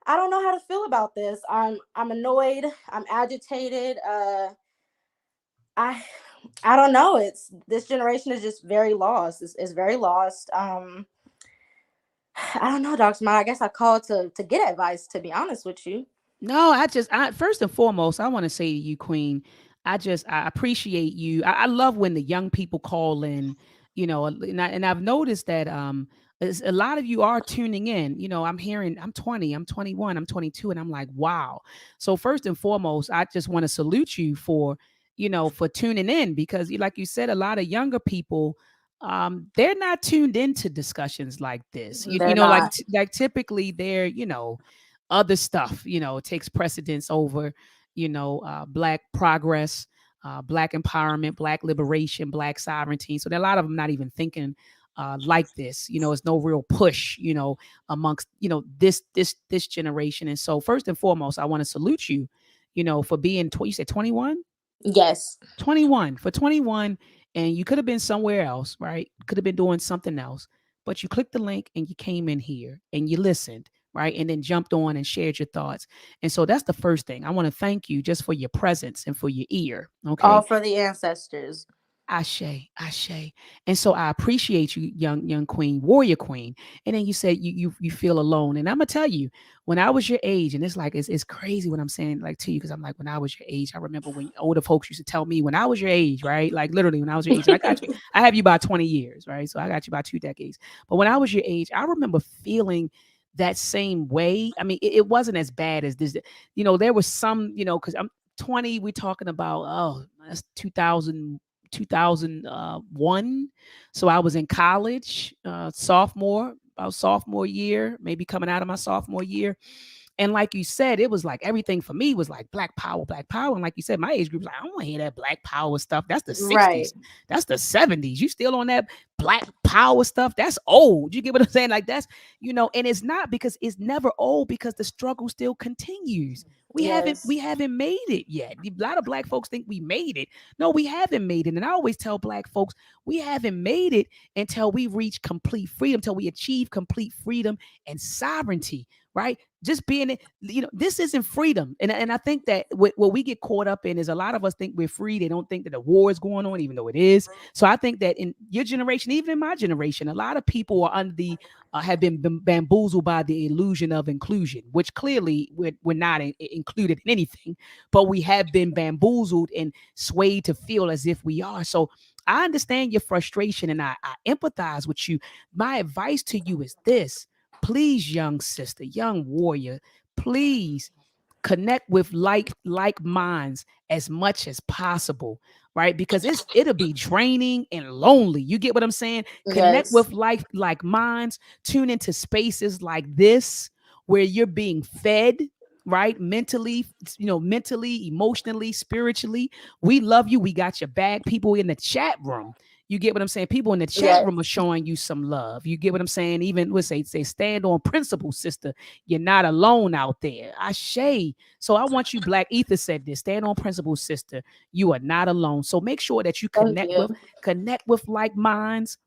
I don't know how to feel about this. I'm annoyed. I'm agitated. I I don't know. It's This generation is just very lost. It's very lost. I don't know, Dr. Smile. I guess I called to get advice, to be honest with you. No, I first and foremost, I want to say to you, Queen, I appreciate you. I love when the young people call in, and I've noticed that a lot of you are tuning in. I'm hearing I'm 20, I'm 21, I'm 22, and I'm like, wow. So first and foremost, I just want to salute you for, for tuning in, because like you said, a lot of younger people, they're not tuned into discussions like this. They're not. Like typically they're, other stuff, takes precedence over, black progress, black empowerment, black liberation, black sovereignty. So there are a lot of them not even thinking like this. It's no real push, amongst, this generation. And so first and foremost, I want to salute you, for being, you said 21? Yes. 21, for 21, and you could have been somewhere else, right? Could have been doing something else, but you clicked the link and you came in here and you listened, right? And then jumped on and shared your thoughts. And so that's the first thing. I want to thank you just for your presence and for your ear. All Okay. for the ancestors. Ashe, Ashe. And so I appreciate you, young queen, warrior queen. And then you said you feel alone. And I'm gonna tell you, when I was your age, and it's like it's crazy when I'm saying like to you, because I'm like, when I was your age, I remember when older folks used to tell me when I was your age, right? Like literally when I was your age, I got you, I have you about 20 years, right? So I got you about 2 decades. But when I was your age, I remember feeling that same way. I mean, it wasn't as bad as this. There was some, because I'm 20, we're talking about, oh, that's 2001. So I was in college, about sophomore year, maybe coming out of my sophomore year. And like you said, it was like everything for me was like black power, black power. And like you said, my age group was like, I don't want to hear that black power stuff. That's the Right. 60s. That's the 70s. You still on that black power stuff? That's old. You get what I'm saying? Like that's, and it's not, because it's never old, because the struggle still continues. We haven't Yes. we haven't made it yet. A lot of black folks think we made it. No, we haven't made it. And I always tell black folks, we haven't made it until we reach complete freedom, until we achieve complete freedom and sovereignty, right? Just being it, this isn't freedom. And I think that what we get caught up in is a lot of us think we're free. They don't think that the war is going on, even though it is. So I think that in your generation, even in my generation, a lot of people are under the have been bamboozled by the illusion of inclusion, which clearly we're not included in anything, but we have been bamboozled and swayed to feel as if we are. So I understand your frustration, and I empathize with you. My advice to you is this: please, young sister, young warrior, please connect with like minds as much as possible, right? Because it'll be draining and lonely. You get what I'm saying? Connect Yes. with like minds. Tune into spaces like this where you're being fed, right? Mentally, mentally, emotionally, spiritually. We love you. We got your back. People in the chat room, you get what I'm saying? People in the chat room are Yes. showing you some love. You get what I'm saying? Even let's say stand on principle, sister. You're not alone out there. Ashe. So I want you, Black Ether said this. Stand on principle, sister. You are not alone. So make sure that you Thank connect you. with like minds.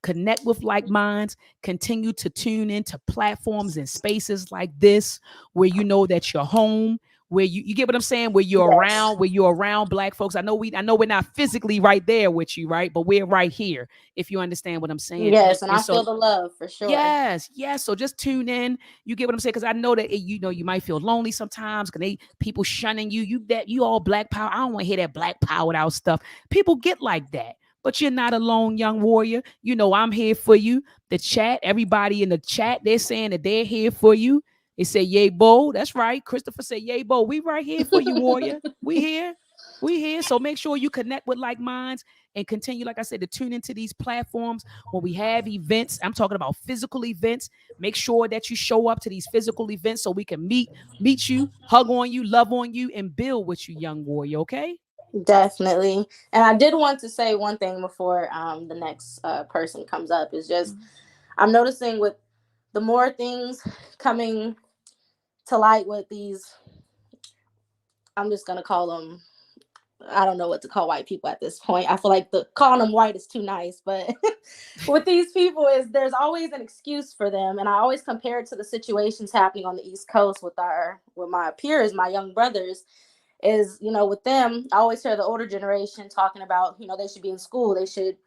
Connect with like minds. Continue to tune into platforms and spaces like this where you know that you're home, where you get what I'm saying, Yes. where you're around black folks. I know we're not physically right there with you, right? But we're right here, if you understand what I'm saying. Yes. And And I so feel the love for sure. yes, yes. So just tune in. You get what I'm saying? Because I know that you might feel lonely sometimes. Because people shunning you. You all black power. I don't want to hear that black powered out stuff. People get like that. But you're not alone, young warrior. I'm here for you. The chat, everybody in the chat, they're saying that they're here for you. It said, "Yay, Bo." That's right. Christopher said, "Yay, Bo." We right here for you, warrior. We here. We here. So make sure you connect with like minds and continue, like I said, to tune into these platforms when we have events. I'm talking about physical events. Make sure that you show up to these physical events so we can meet you, hug on you, love on you, and build with you, young warrior. Okay? Definitely. And I did want to say one thing before the next person comes up is just I'm noticing with the more things coming to light with these, I'm just gonna call them, I don't know what to call white people at this point. I feel like the calling them white is too nice, but with these people is there's always an excuse for them, and I always compare it to the situations happening on the East Coast with my peers, my young brothers. Is, with them, I always hear the older generation talking about, they should be in school, they should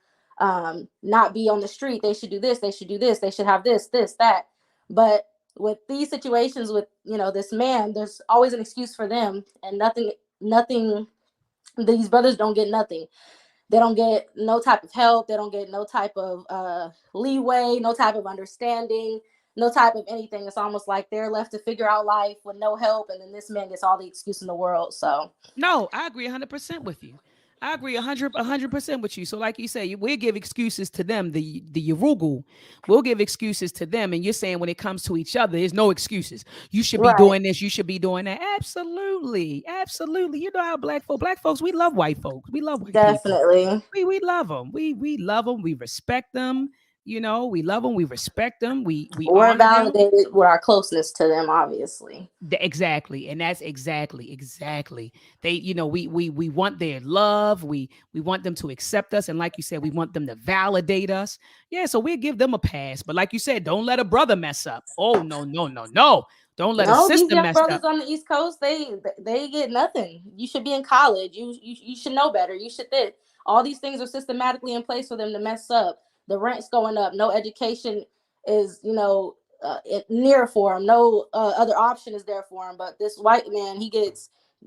not be on the street, they should do this, they should do this, they should have this, that. But with these situations with, this man, there's always an excuse for them, and nothing, these brothers don't get nothing. They don't get no type of help. They don't get no type of leeway, no type of understanding, no type of anything. It's almost like they're left to figure out life with no help. And then this man gets all the excuse in the world. So, No, I agree 100% with you. I agree 100% with you. So, like you say, we'll give excuses to them, the Yurugu. We'll give excuses to them. And you're saying when it comes to each other, there's no excuses. You should be right. doing this. You should be doing that. Absolutely. Absolutely. You know how black folks, we love white folks. We love white people. Definitely. We love them. We love them. We respect them. We love them. We respect them. We We're honor them. validated with our closeness to them, obviously. Exactly, and that's exactly. They, we want their love. We want them to accept us, and like you said, we want them to validate us. Yeah, so we give them a pass. But like you said, don't let a brother mess up. Oh no, no, no, no! Don't let a No, these sister young mess up. brothers on the East Coast, they get nothing. You should be in college. You should know better. You should this. All these things are systematically in place for them to mess up. The rent's going up. No education is near for him. No other option is there for him. But this white man,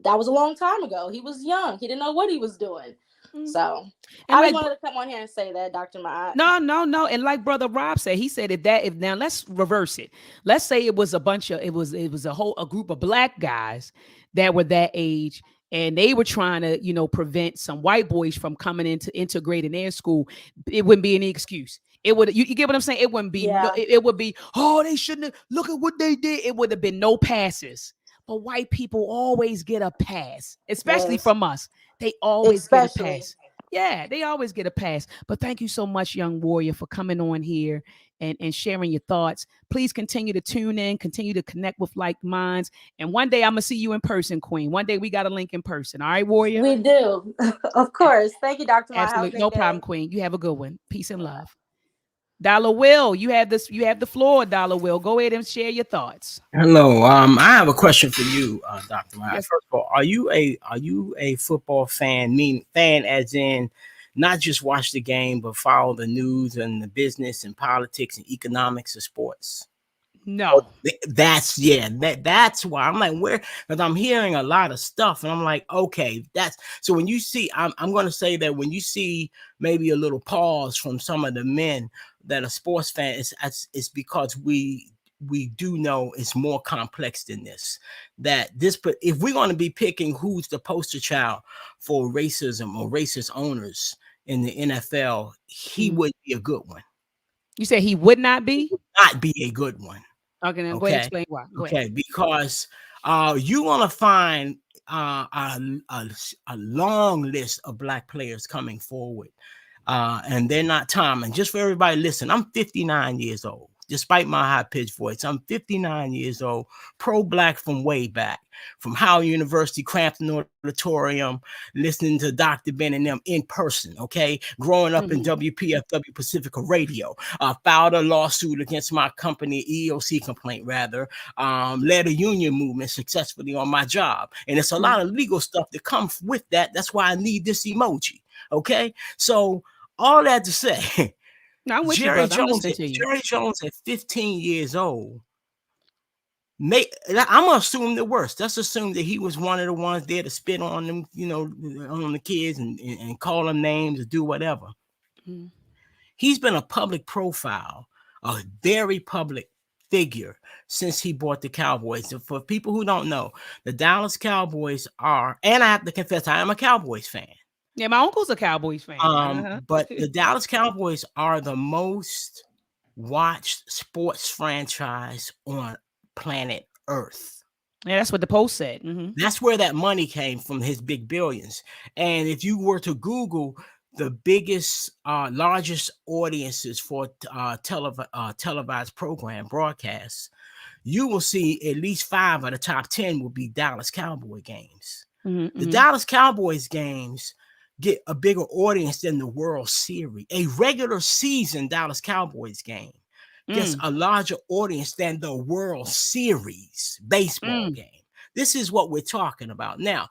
that was a long time ago. He was young. He didn't know what he was doing. Mm. So And I just like wanted to come on here and say that, Dr. Mott. no, no, no. And like Brother Rob said, he said if now let's reverse it. Let's say it was a group of black guys that were that age and they were trying to, prevent some white boys from coming into integrate in their school. It wouldn't be any excuse. It would you get what I'm saying? It wouldn't be no, Yeah, it would be, oh, they shouldn't have, look at what they did. It would have been no passes. But white people always get a pass, especially yes, from us. They always get a especially. pass. Yeah, they always get a pass. But thank you so much, young warrior, for coming on here and sharing your thoughts. Please continue to tune in, continue to connect with like minds. And one day I'm gonna see you in person, Queen. One day we got to link in person. All right, warrior? We do. Of course. Thank you, Dr. Mott. Have a Absolutely. great No problem, day. Queen. You have a good one. Peace and love. Dollar Will, you have the floor, Dollar Will. Go ahead and share your thoughts. Hello. I have a question for you, Dr. Maya. Yes. First of all, are you a football fan? Mean fan as in not just watch the game, but follow the news and the business and politics and economics of sports. No. That's why I'm like, where, because I'm hearing a lot of stuff and I'm like, okay, that's so when you see, I'm going to say that when you see maybe a little pause from some of the men that are sports fans, it's because we do know it's more complex than this. But if we're going to be picking who's the poster child for racism or racist owners in the NFL, he would be a good one. You said he would not be? Not be a good one. Okay, now go ahead and Okay. explain why. Go ahead. Okay, because you're gonna find a long list of black players coming forward, and they're not time. And just for everybody, listen, I'm 59 years old. Despite my high-pitched voice, I'm 59 years old, pro-black from way back, from Howard University, Crampton Auditorium, listening to Dr. Ben and them in person, okay? Growing up in WPFW Pacifica Radio, filed a lawsuit against my company, EEOC complaint rather, led a union movement successfully on my job. And it's a lot of legal stuff that comes with that. That's why I need this emoji, okay? So all that to say, No, I'm with you, brother. I'm listening to you. Jerry Jones at 15 years old, I'm gonna assume the worst. Let's assume that he was one of the ones there to spit on them, on the kids and call them names or do whatever. He's been a public profile, a very public figure since he bought the Cowboys. And for people who don't know, the Dallas Cowboys are, and I have to confess, I am a Cowboys fan. Yeah, my uncle's a Cowboys fan. But the Dallas Cowboys are the most watched sports franchise on planet Earth. Yeah, that's what the Post said. Mm-hmm. That's where that money came from, his big billions. And if you were to Google the biggest, largest audiences for televised program broadcasts, you will see at least 5 of the top 10 will be Dallas Cowboy games. Mm-hmm. The Dallas Cowboys games get a bigger audience than the World Series. A regular season Dallas Cowboys game gets a larger audience than the World Series baseball game. This is what we're talking about. Now,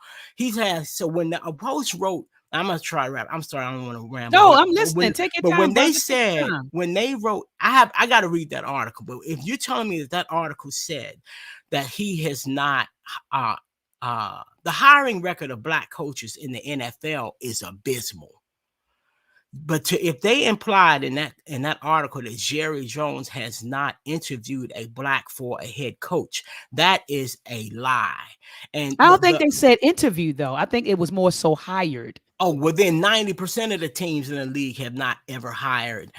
so when the Post wrote, I'm going to try to rap. I'm sorry, I don't want to ramble. No, I'm listening. Take your time. But when they brother. said, when they wrote, I got to read that article. But if you're telling me that article said that he has not, the hiring record of black coaches in the NFL is abysmal. But if they implied in that article that Jerry Jones has not interviewed a black for a head coach, that is a lie. And I don't think they said interview though. I think it was more so hired. Oh, well, then 90% of the teams in the league have not ever hired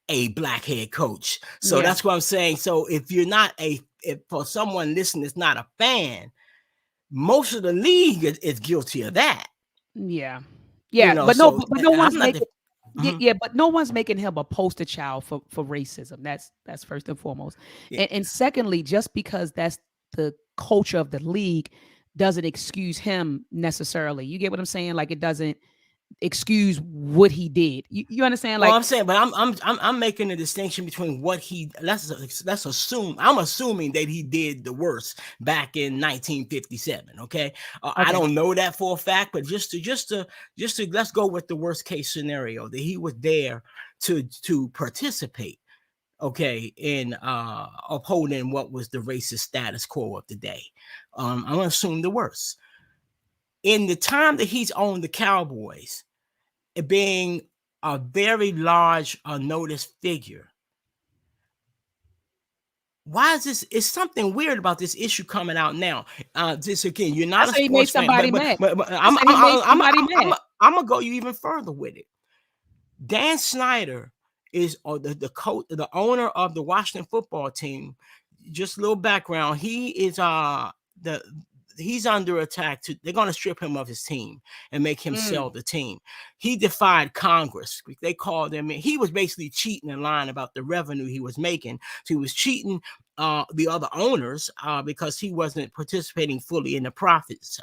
a black head coach. So that's what I'm saying. So if you're not if for someone listening that's not a fan, most of the league is guilty of that. Yeah. But no one's making. Yeah, but no one's making him a poster child for racism. That's first and foremost. Yeah. And secondly, just because that's the culture of the league doesn't excuse him necessarily. You get what I'm saying? Like it doesn't excuse what he did. You understand? Like I'm saying, but I'm making a distinction between what he let's assume. I'm assuming that he did the worst back in 1957. Okay. I don't know that for a fact, but just to let's go with the worst case scenario that he was there to participate. Okay, in upholding what was the racist status quo of the day. I'm gonna assume the worst. In the time that he's owned the Cowboys, being a very large noticed figure, why is this? It's something weird about this issue coming out now. This again, you're not a sports fan, but I'm gonna go you even further with it. Dan Snyder is the coach, the owner of the Washington football team. Just a little background: he is he's under attack. They're going to strip him of his team and make him sell the team. He defied Congress. They called him in. He was basically cheating and lying about the revenue he was making. So he was cheating the other owners because he wasn't participating fully in the profits.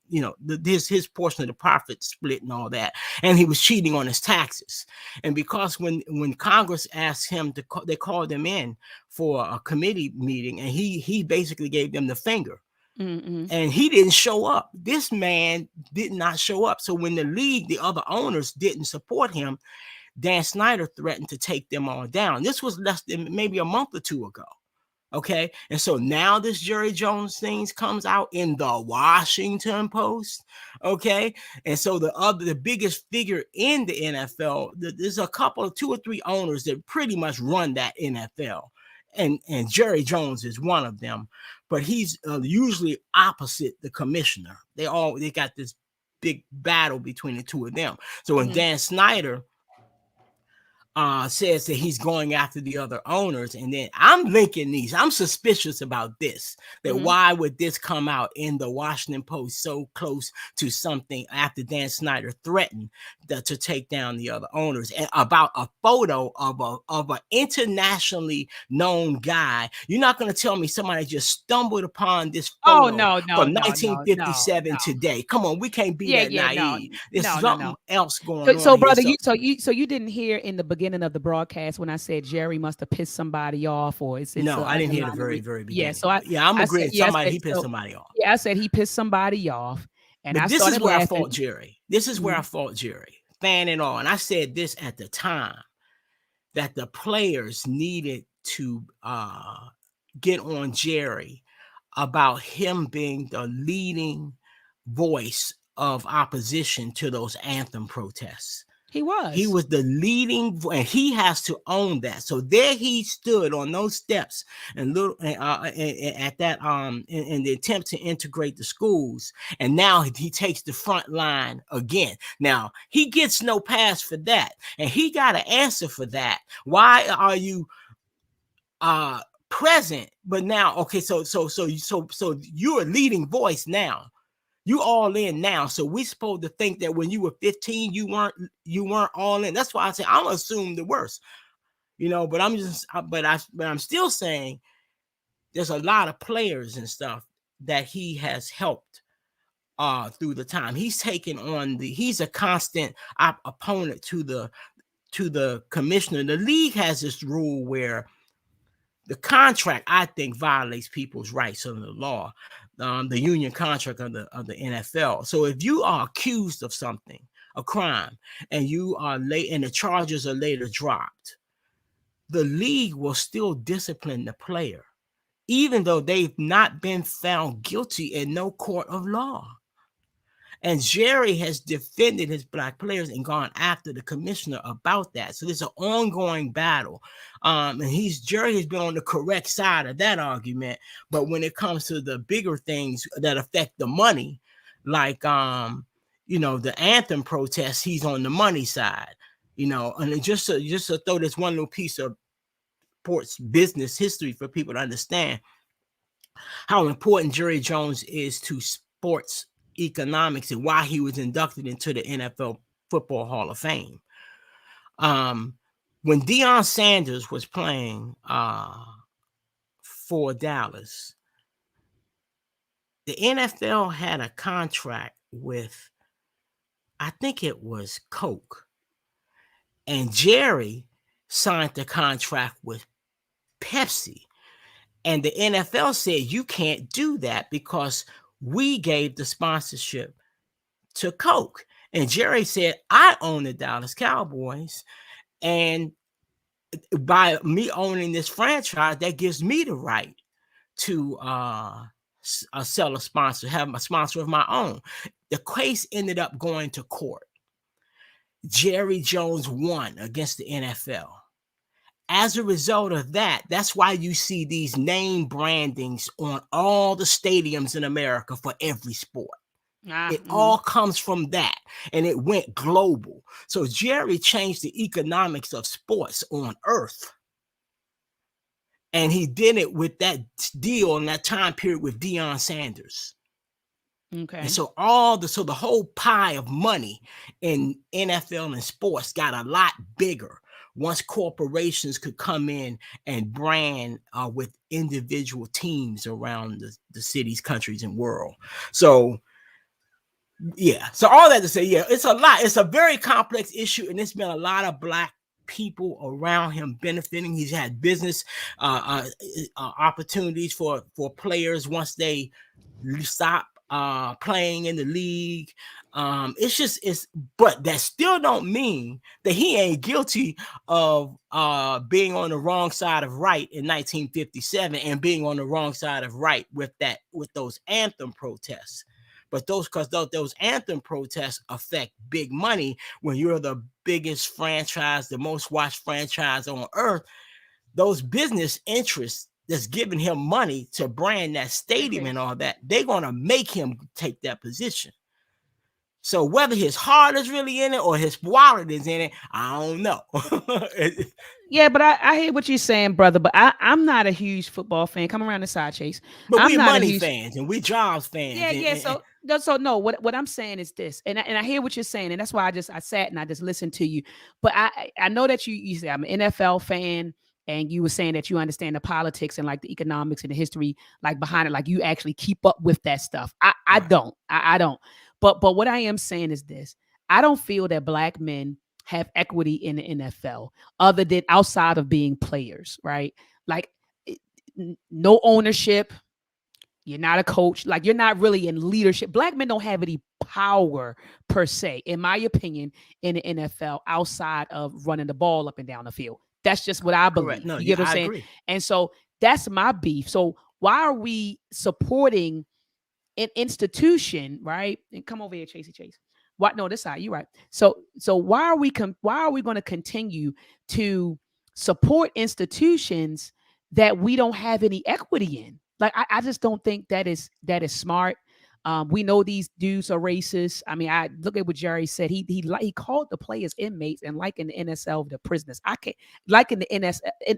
His portion of the profit split and all that, and he was cheating on his taxes. And because when Congress asked him they called him in for a committee meeting, and he basically gave them the finger. Mm-hmm. And he didn't show up. This man did not show up. So when the other owners didn't support him, Dan Snyder threatened to take them all down. This was less than maybe a month or two ago. Okay. And so now this Jerry Jones thing comes out in the Washington Post. Okay. And so the biggest figure in the NFL, there's a couple of 2 or 3 owners that pretty much run that NFL. And Jerry Jones is one of them, but he's usually opposite the commissioner. They got this big battle between the two of them. So when Dan Snyder says that he's going after the other owners, and then I'm linking these. I'm suspicious about this. That why would this come out in the Washington Post so close to something after Dan Snyder threatened to take down the other owners, and about a photo of an internationally known guy? You're not going to tell me somebody just stumbled upon this photo from 1957 today. Come on, we can't be that naive. There's something else going on. So, brother, you didn't hear in the beginning of the broadcast when I said Jerry must have pissed somebody off, or it's no, I didn't hear the very beginning. Yeah, so I'm agreeing. He pissed somebody off. Yeah, I said he pissed somebody off, and this is where I fault Jerry. This is where I fault Jerry, fan and all. And I said this at the time, that the players needed to get on Jerry about him being the leading voice of opposition to those anthem protests. He He was. was the leading, and he has to own that. So there he stood on those steps and at that in the attempt to integrate the schools, and now he takes the front line again. Now he gets no pass for that, and he got an answer for that. Why are you present? But now, okay, so you're a leading voice now. You all in now. So we supposed to think that when you were 15, you weren't all in. That's why I say I'm assume the worst, but I'm still saying there's a lot of players and stuff that he has helped through the time. He's taken on he's a constant opponent to the commissioner. The league has this rule where the contract, I think, violates people's rights under the law, the union contract of the NFL. So if you are accused of something, a crime, and you are late, and the charges are later dropped, the league will still discipline the player, even though they've not been found guilty in no court of law. And Jerry has defended his black players and gone after the commissioner about that. So there's an ongoing battle. And Jerry has been on the correct side of that argument. But when it comes to the bigger things that affect the money, like the anthem protests, he's on the money side. And just to throw this one little piece of sports business history for people to understand how important Jerry Jones is to sports economics and why he was inducted into the NFL Football Hall of Fame. When Deion Sanders was playing for Dallas, the NFL had a contract with, I think it was Coke, and Jerry signed the contract with Pepsi. And the NFL said, you can't do that because we gave the sponsorship to Coke. And Jerry said, I own the Dallas Cowboys. And by me owning this franchise, that gives me the right to sell a sponsor, have a sponsor of my own. The case ended up going to court. Jerry Jones won against the NFL. As a result of that, that's why you see these name brandings on all the stadiums in America for every sport. It all comes from that, and it went global. So Jerry changed the economics of sports on earth. And he did it with that deal in that time period with Deion Sanders. Okay. And so the whole pie of money in NFL and sports got a lot bigger once corporations could come in and brand with individual teams around the cities, countries, and world. So, yeah. So all that to say, yeah, it's a lot. It's a very complex issue, and it's been a lot of black people around him benefiting. He's had business opportunities for players once they stop playing in the league. But that still don't mean that he ain't guilty of being on the wrong side of right in 1957 and being on the wrong side of right with those anthem protests. But those anthem protests affect big money when you're the biggest franchise, the most watched franchise on earth. Those business interests that's giving him money to brand that stadium and all that, they're going to make him take that position. So whether his heart is really in it or his wallet is in it, I don't know. Yeah, but I hear what you're saying, brother. But I'm not a huge football fan. Come around the side, Chase. But I'm we're not money fans and we jobs fans. Yeah. So no, what I'm saying is this, and I hear what you're saying, and that's why I sat and I just listened to you. But I know that you say I'm an NFL fan, and you were saying that you understand the politics and like the economics and the history like behind it, like you actually keep up with that stuff. I don't. I don't. But what I am saying is this: I don't feel that black men have equity in the NFL other than outside of being players, right? Like no ownership. You're not a coach. Like you're not really in leadership. Black men don't have any power per se, in my opinion, in the NFL outside of running the ball up and down the field. That's just what I believe. No, you get what I'm saying? Agree. And so that's my beef. So why are we supporting an institution, right? And come over here, Chase. What? No, this side. You're right. So why are we going to continue to support institutions that we don't have any equity in? Like I just don't think that is smart. We know these dudes are racist. I mean, I look at what Jerry said. He called the players inmates and likened the NSL to prisoners. I can't liken the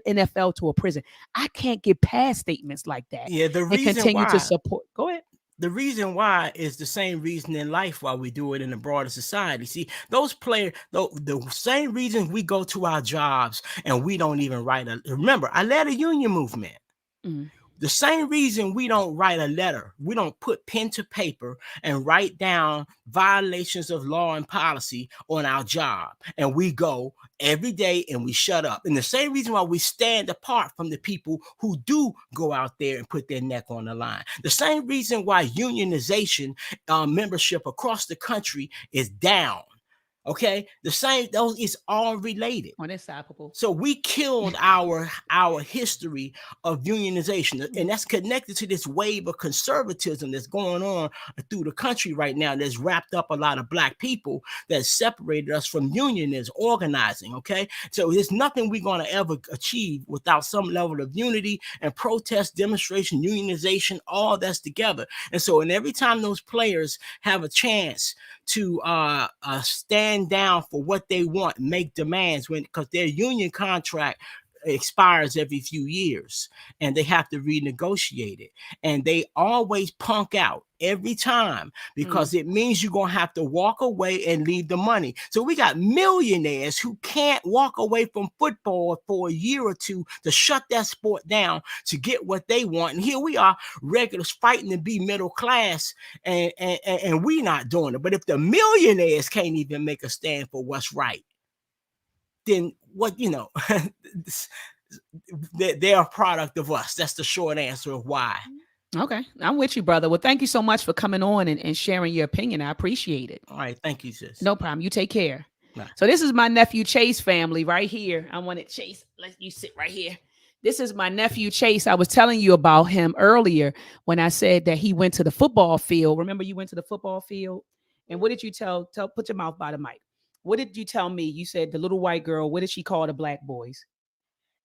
NFL to a prison. I can't get past statements like that Yeah, the and reason continue to why support. Go ahead. the reason why is the same reason in life why we do it in the broader society. See, those players, the same reason we go to our jobs and we don't even write a. Remember, I led a union movement. Mm. The same reason we don't write a letter, we don't put pen to paper and write down violations of law and policy on our job. And we go every day and we shut up. And the same reason why we stand apart from the people who do go out there and put their neck on the line. The same reason why unionization membership across the country is down. Okay, the same, those is all related. On this side, people. So we killed our history of unionization, and that's connected to this wave of conservatism that's going on through the country right now. That's wrapped up a lot of Black people that separated us from unionism, organizing. Okay, so there's nothing we're going to ever achieve without some level of unity and protest, demonstration, unionization, all that's together. And so, and every time those players have a chance to stand down for what they want, make demands, because their union contract expires every few years and they have to renegotiate it, and they always punk out every time because it means you're gonna have to walk away and leave the money. So we got millionaires who can't walk away from football for a year or two to shut that sport down to get what they want, and here we are, regulars fighting to be middle class, and we not doing it. But if the millionaires can't even make a stand for what's right, then what, they're a product of us. That's the short answer of why. Okay, I'm with you, brother. Well, thank you so much for coming on and sharing your opinion. I appreciate it. All right, thank you, sis. No problem. You take care. Nah. So this is my nephew Chase family right here. I wanted Chase. Let you sit right here. This is my nephew Chase. I was telling you about him earlier when I said that he went to the football field. Remember, you went to the football field, and what did you tell? Put your mouth by the mic. What did you tell me? You said the little white girl. What did she call the Black boys?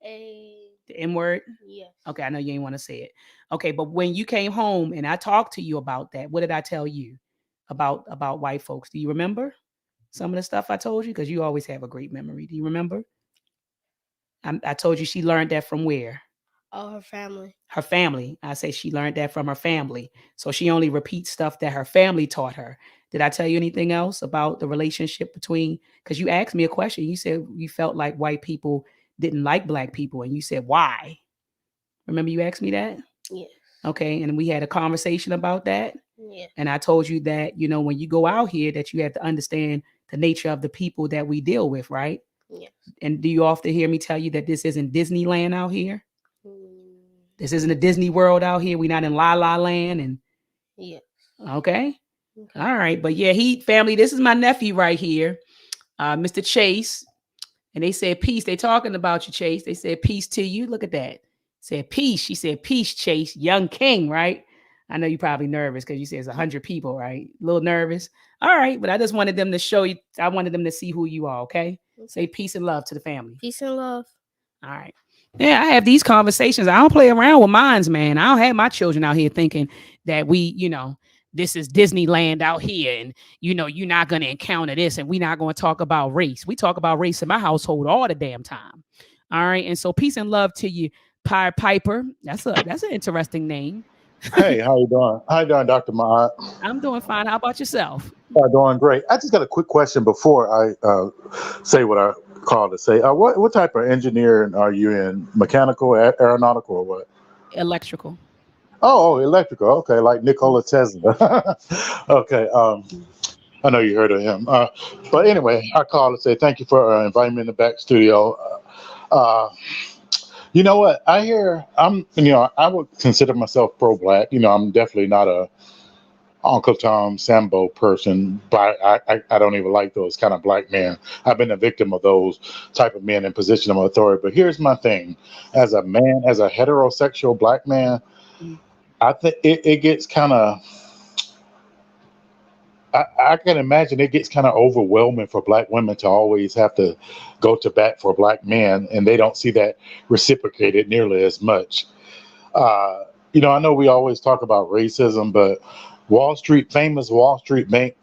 The N word? Yes. Okay, I know you ain't want to say it. Okay, but when you came home and I talked to you about that, what did I tell you about white folks? Do you remember some of the stuff I told you? Because you always have a great memory. Do you remember? I told you she learned that from where? Oh, her family. Her family. I say she learned that from her family. So she only repeats stuff that her family taught her. Did I tell you anything else about the relationship between, because you asked me a question. You said you felt like white people didn't like Black people, and you said why? Remember you asked me that? Yes. Okay, and we had a conversation about that. Yeah. And I told you that, when you go out here, that you have to understand the nature of the people that we deal with, right? Yes. And do you often hear me tell you that this isn't Disneyland out here? Mm, This isn't a Disney World out here. We're not in La La Land. And yes. okay. Okay. All right. But yeah, family, this is my nephew right here, Mr. Chase. And they said peace. They talking about you, Chase. They said peace to you. Look at that. Said peace. She said peace, Chase. Young king, right? I know you're probably nervous because you said it's 100 people, right? A little nervous. All right. But I just wanted them to show you. I wanted them to see who you are, okay? Say peace and love to the family. Peace and love. All right. Yeah, I have these conversations. I don't play around with mines, man. I don't have my children out here thinking that this is Disneyland out here, and you're not going to encounter this, and we're not going to talk about race. We talk about race in my household all the damn time. All right. And so peace and love to you, Pied Piper. That's an interesting name. Hey, how you doing? How you doing, Dr. Mahat? I'm doing fine. How about yourself? Doing great. I just got a quick question before I say what I called to say. What type of engineering are you in? Mechanical, aeronautical, or what? Electrical. Oh, electrical. Okay, like Nikola Tesla. Okay. I know you heard of him. But anyway, I called to say thank you for inviting me in the back studio. You know what? I would consider myself pro-Black. I'm definitely not a Uncle Tom Sambo person, but I don't even like those kind of Black men. I've been a victim of those type of men in position of authority. But here's my thing: as a man, as a heterosexual Black man, I think it gets kind of I can imagine it gets kind of overwhelming for black women to always have to go to bat for black men, and they don't see that reciprocated nearly as much. I know we always talk about racism, but famous Wall Street bank,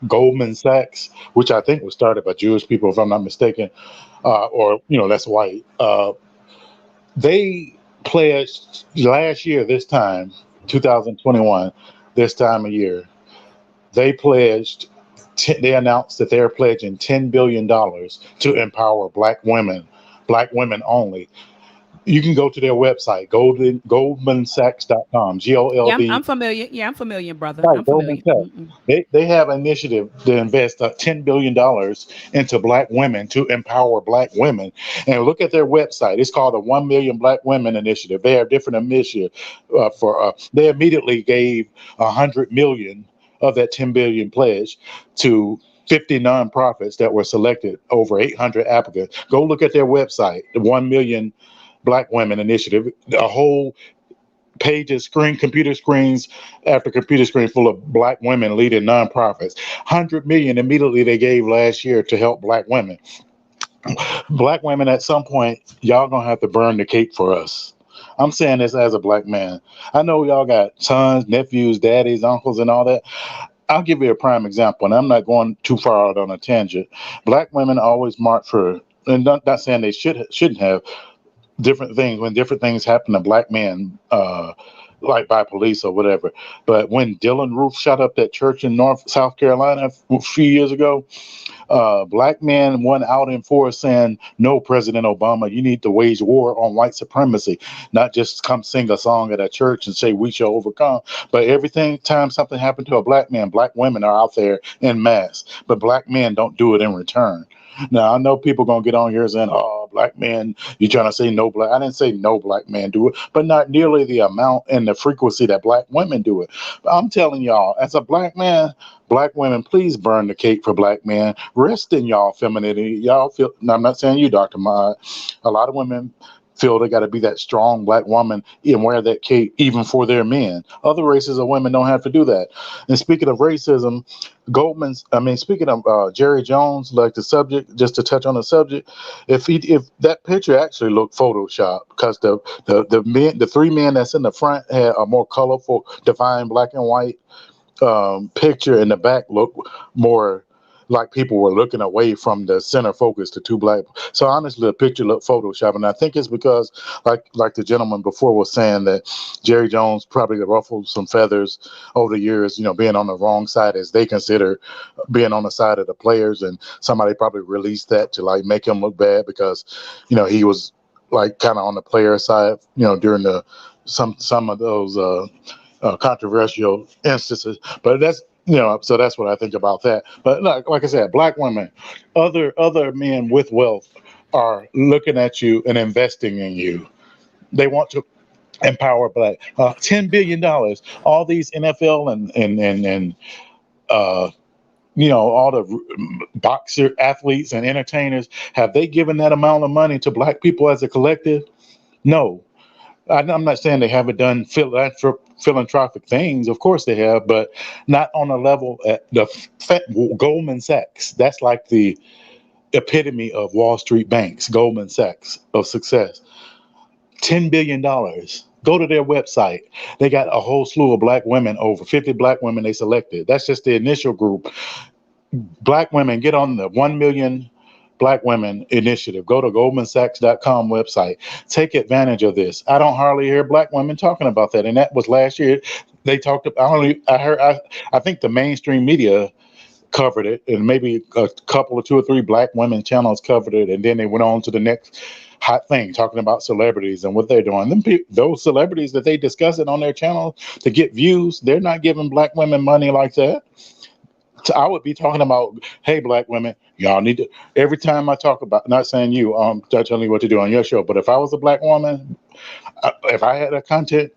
Goldman Sachs, which I think was started by Jewish people, if I'm not mistaken, or that's white. They pledged last year, this time, 2021, this time of year, they pledged. They announced that they're pledging $10 billion to empower black women only. You can go to their website, goldmansachs.com, Yeah, I'm, GOLD. I'm familiar. Yeah, I'm familiar, brother. Right, I'm Goldman familiar. Sachs. Mm-mm. They have an initiative to invest $10 billion into black women to empower black women. And look at their website. It's called the 1 Million Black Women Initiative. They have different initiatives they immediately gave 100 million of that 10 billion pledge to 50 nonprofits that were selected, over 800 applicants. Go look at their website, the 1 Million Black Women Initiative. A whole pages, computer screens after computer screen full of black women leading nonprofits. 100 million immediately they gave last year to help black women. Black women, at some point, y'all gonna have to burn the cake for us. I'm saying this as a black man. I know y'all got sons, nephews, daddies, uncles, and all that. I'll give you a prime example, and I'm not going too far out on a tangent. Black women always march for, and not saying they shouldn't have, different things when different things happen to black men, like by police or whatever. But when Dylan Roof shot up that church in South Carolina a few years ago, black men went out in force saying, "No, President Obama, you need to wage war on white supremacy, not just come sing a song at a church and say we shall overcome." But time something happened to a black man, black women are out there in mass, but black men don't do it in return. Now I know people gonna get on here saying, "Oh, black men, you trying to say no black?" I didn't say no black men do it, but not nearly the amount and the frequency that black women do it. But I'm telling y'all, as a black man, black women, please burn the cake for black men. Rest in y'all femininity. Y'all feel. Now, I'm not saying you, Dr. Mad. A lot of women feel they got to be that strong black woman and wear that cape even for their men. Other races of women don't have to do that. And speaking of racism, speaking of Jerry Jones, like the subject, just to touch on the subject, if that picture actually looked photoshopped, because the three men that's in the front had a more colorful, defined black and white picture, in the back looked more like people were looking away from the center focus, the two black. So honestly, the picture looked photoshopped, and I think it's because, like the gentleman before was saying, that Jerry Jones probably ruffled some feathers over the years, being on the wrong side, as they consider being on the side of the players, and somebody probably released that to like make him look bad because, he was like kind of on the player side, during some of those controversial instances. But that's so that's what I think about that. But like I said, black women, other men with wealth are looking at you and investing in you. They want to empower black. $10 billion. All these NFL and all the boxer athletes and entertainers, have they given that amount of money to black people as a collective? No. I'm not saying they haven't done philanthropic things. Of course they have, but not on a level at the Goldman Sachs. That's like the epitome of Wall Street banks, Goldman Sachs of success. $10 billion. Go to their website. They got a whole slew of black women, over 50 black women they selected. That's just the initial group. Black women, get on the 1 Million Black Women Initiative. Go to goldmansachs.com website. Take advantage of this. I don't hardly hear black women talking about that. And that was last year. They talked about, I think the mainstream media covered it, and maybe a couple of two or three black women channels covered it. And then they went on to the next hot thing, talking about celebrities and what they're doing. Those celebrities that they discuss it on their channel to get views, they're not giving black women money like that. So I would be talking about, hey, black women, y'all need to, every time I talk about, not saying you, telling you what to do on your show, but if I was a black woman, if I had a content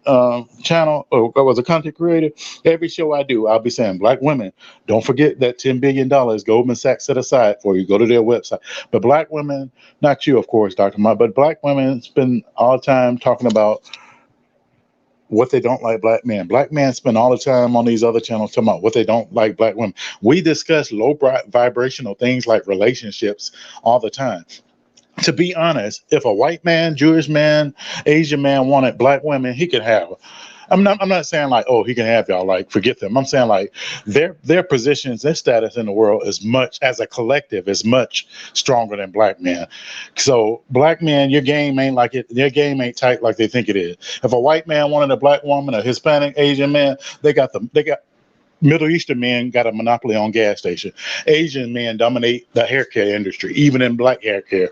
channel, or I was a content creator, every show I do, I'll be saying, black women, don't forget that $10 billion Goldman Sachs set aside for you. Go to their website. But black women, not you, of course, Dr. Ma, but black women spend all the time talking about what they don't like black men. Black men spend all the time on these other channels talking about what they don't like black women. We discuss low vibrational things like relationships all the time. To be honest, if a white man, Jewish man, Asian man wanted black women, he could have her. I'm not saying like, oh, he can have y'all, like forget them. I'm saying like their positions, their status in the world is much as a collective is much stronger than black men. So black men, your game ain't like it, their game ain't tight like they think it is. If a white man wanted a black woman, a Hispanic, Asian man, they got Middle Eastern men got a monopoly on gas station. Asian men dominate the hair care industry, even in black hair care.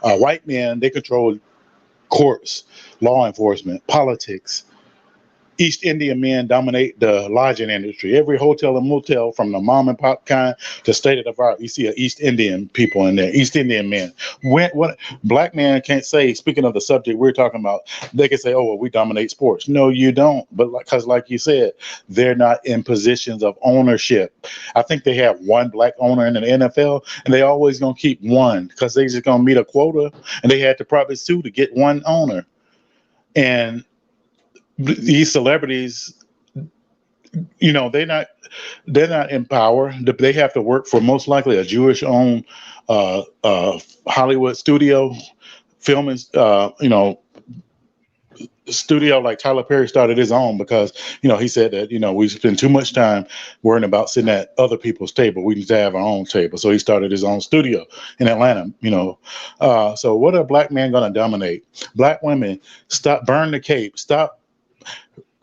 White men, they control courts, law enforcement, politics. East Indian men dominate the lodging industry. Every hotel and motel, from the mom and pop kind to state of the art, you see a East Indian people in there. East Indian men. What black man can't say. Speaking of the subject we're talking about, they can say, "Oh, well, we dominate sports." No, you don't. But because, like you said, they're not in positions of ownership. I think they have one black owner in the NFL, and they always gonna keep one because they just gonna meet a quota, and they had to probably sue to get one owner. And these celebrities, they're not in power. They have to work for most likely a Jewish owned Hollywood studio filming studio. Like Tyler Perry started his own because he said that we spend too much time worrying about sitting at other people's table. We need to have our own table. So he started his own studio in Atlanta. So what are black men going to dominate? Black women, stop, burn the cape, stop.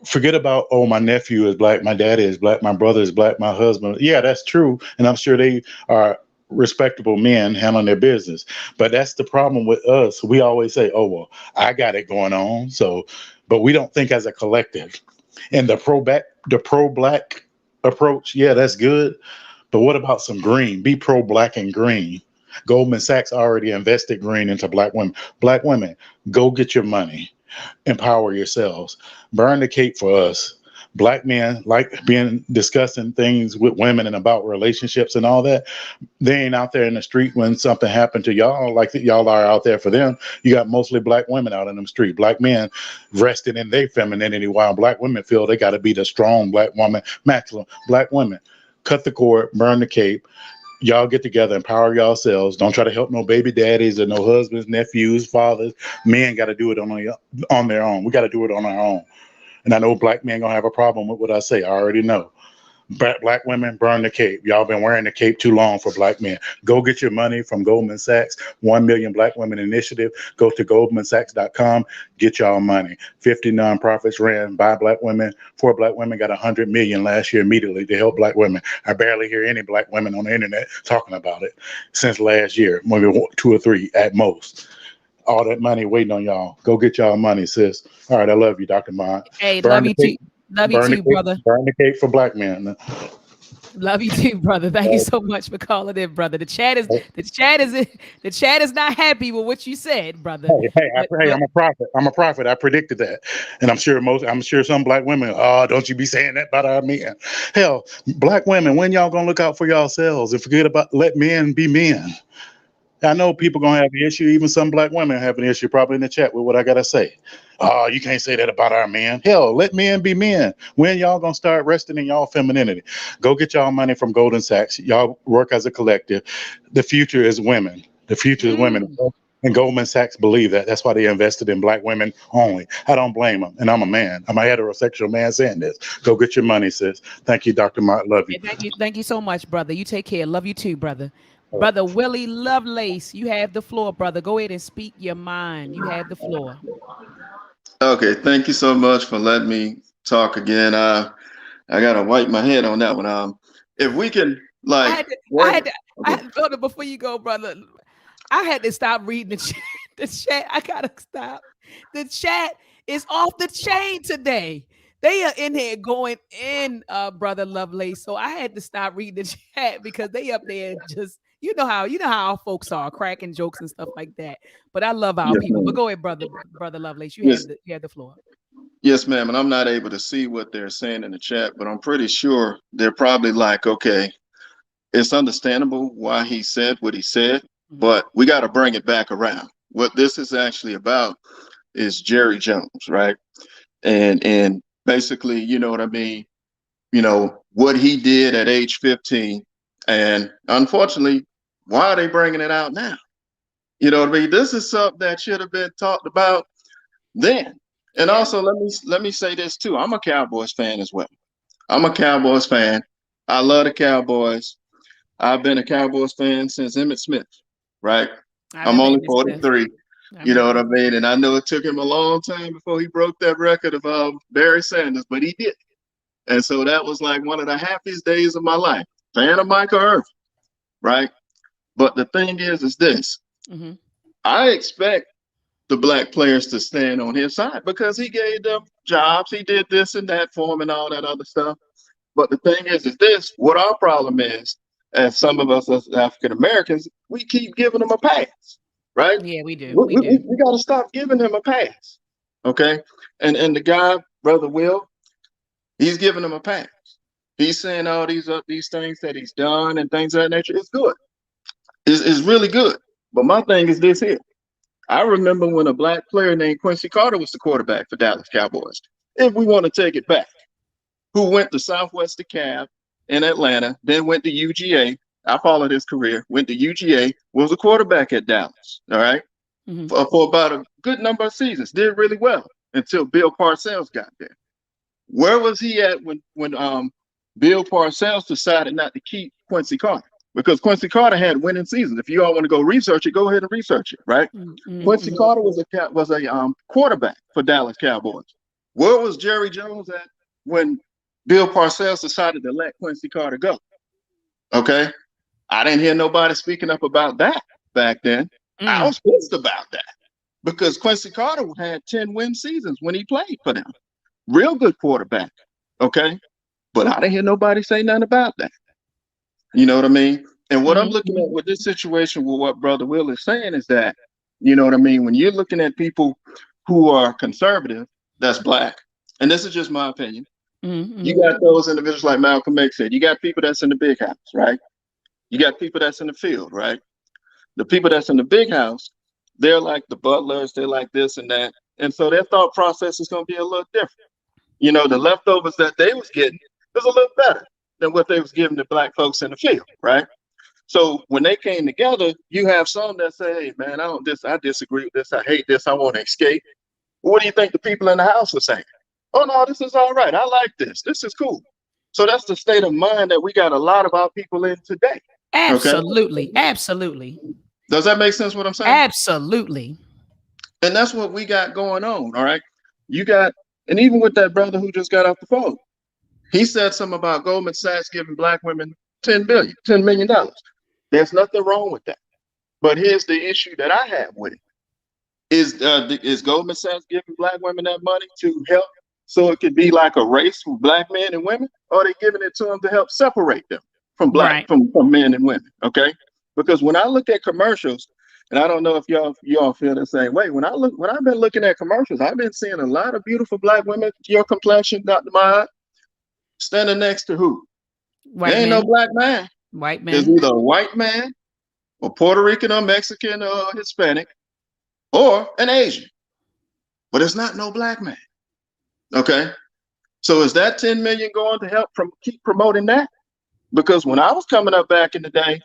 Forget about, oh, my nephew is black, my daddy is black, my brother is black, my husband. Yeah, that's true. And I'm sure they are respectable men handling their business. But that's the problem with us. We always say, oh, well, I got it going on. But we don't think as a collective. And the pro-black approach, yeah, that's good. But what about some green? Be pro-black and green. Goldman Sachs already invested green into black women. Black women, go get your money. Empower yourselves. Burn the cape for us. Black men like discussing things with women and about relationships and all that. They ain't out there in the street when something happened to y'all like y'all are out there for them. You got mostly black women out in the street. Black men resting in their femininity while black women feel they got to be the strong black woman, masculine. Black women, cut the cord, burn the cape. Y'all get together, empower yourselves. Don't try to help no baby daddies or no husbands, nephews, fathers. Men got to do it on their own. We got to do it on our own. And I know black men gonna have a problem with what I say. I already know. Black women, burn the cape. Y'all been wearing the cape too long for black men. Go get your money from Goldman Sachs, 1 Million Black Women Initiative. Go to goldmansachs.com, get y'all money. 50 nonprofits ran by black women. 4 black women got 100 million last year immediately to help black women. I barely hear any black women on the internet talking about it since last year, maybe 2 or 3 at most. All that money waiting on y'all. Go get y'all money, sis. All right, I love you, Dr. Mond. Hey, Burn love the you cape. too. Love you Burn the too, cape. brother. Burn the cape for black men. Love you too, brother. Thank you so much for calling in, brother. The chat is not happy with what you said, brother. Hey, I'm a prophet. I'm a prophet. I predicted that, and I'm sure some black women. Oh, don't you be saying that about our men? Hell, black women, when y'all gonna look out for yourselves and forget about let men be men? I know people gonna have an issue. Even some black women have an issue, probably in the chat with what I gotta say. Oh, you can't say that about our men. Hell, let men be men. When y'all gonna start resting in y'all femininity? Go get y'all money from Goldman Sachs. Y'all work as a collective. The future is women. The future is women. And Goldman Sachs believe that. That's why they invested in black women only. I don't blame them. And I'm a man. I'm a heterosexual man saying this. Go get your money, sis. Thank you, Dr. Martin. Love you. Hey, thank you so much, brother. You take care. Love you too, brother. Brother Willie Lovelace, you have the floor, brother. Go ahead and speak your mind. You have the floor. Okay, thank you so much for letting me talk again. I gotta wipe my head on that one. If we can Brother, before you go, brother, I had to stop reading the chat. The chat, I gotta stop. The chat is off the chain today. They are in here going in, brother Lovelace. So I had to stop reading the chat because they up there just you know how our folks are cracking jokes and stuff like that. But I love our people. But go ahead, brother Lovelace. You have the floor. Yes, ma'am. And I'm not able to see what they're saying in the chat, but I'm pretty sure they're probably like, okay, it's understandable why he said what he said, but we got to bring it back around. What this is actually about is Jerry Jones, right? and basically, you know what I mean, you know, what he did at age 15. And unfortunately, why are they bringing it out now? You know what I mean? This is something that should have been talked about then. And Yeah. also, let me say this too. I'm a Cowboys fan as well. I'm a Cowboys fan. I love the Cowboys. I've been a Cowboys fan since Emmitt Smith, right? I I'm remember only Emmitt Smith. 43. I You know what remember. I mean? And I know it took him a long time before he broke that record of Barry Sanders, but he did. And so that was like one of the happiest days of my life. Fan of Michael Irvin, right? But the thing is this. Mm-hmm. I expect the black players to stand on his side because he gave them jobs. He did this and that for them and all that other stuff. But the thing is this, what our problem is, as some of us as African Americans, we keep giving them a pass, right? Yeah, we do. We, We we, do. we got to stop giving him a pass, okay? And the guy, Brother Will, he's giving him a pass. He's saying all these things that he's done and things of that nature. It's good. It's really good. But my thing is this here. I remember when a black player named Quincy Carter was the quarterback for Dallas Cowboys. If we want to take it back, who went to Southwest DeKalb in Atlanta, then went to UGA. I followed his career, went to UGA, was a quarterback at Dallas, all right, Mm-hmm. for about a good number of seasons, did really well until Bill Parcells got there. Where was he at when Bill Parcells decided not to keep Quincy Carter? Because Quincy Carter had winning seasons. If you all want to go research it, go ahead and research it, right? Mm-hmm. Quincy Carter was a quarterback for Dallas Cowboys. Where was Jerry Jones at when Bill Parcells decided to let Quincy Carter go? Okay, I didn't hear nobody speaking up about that back then. I was pissed about that because Quincy Carter had 10 win seasons when he played for them. Real good quarterback. Okay, but I didn't hear nobody say nothing about that. You know what I mean? And what I'm looking at with this situation, with what Brother Will is saying, is that, you know what I mean, when you're looking at people who are conservative, that's black, and this is just my opinion. Mm-hmm. You got those individuals like Malcolm X said. You got people that's in the big house, right? You got people that's in the field, right? The people that's in the big house, they're like the butlers, they're like this and that. And so their thought process is going to be a little different. You know, the leftovers that they was getting was a little better than what they was giving the black folks in the field, right? So when they came together, you have some that say, hey, man, I disagree with this. I hate this. I want to escape. What do you think the people in the house are saying? Oh, no, this is all right. I like this. This is cool. So that's the state of mind that we got a lot of our people in today. Absolutely. Okay? Absolutely. Does that make sense what I'm saying? Absolutely. And that's what we got going on. All right. You got, and even with that brother who just got off the phone, he said something about Goldman Sachs giving black women $10 million. There's nothing wrong with that. But here's the issue that I have with it. Is Goldman Sachs giving black women that money to help so it could be like a race for black men and women, or are they giving it to them to help separate them from from men and women? Okay, because when I look at commercials, and I don't know if y'all feel the same way. When I've been looking at commercials, I've been seeing a lot of beautiful black women, your complexion, Dr. Maya, standing next to who? White there ain't man. no black man. White man. There's either a white man, or Puerto Rican, or Mexican, or Hispanic, or an Asian, but it's not no black man. Okay, so is that 10 million going to help keep promoting that? Because when I was coming up back in the day,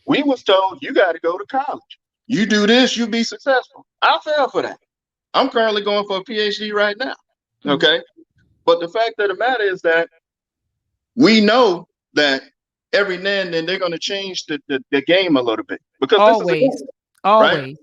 we was told you got to go to college. You do this, you be successful. I fell for that. I'm currently going for a PhD right now. Okay, but the fact of the matter is that we know that every now and then they're going to change the game a little bit, because always, this is right?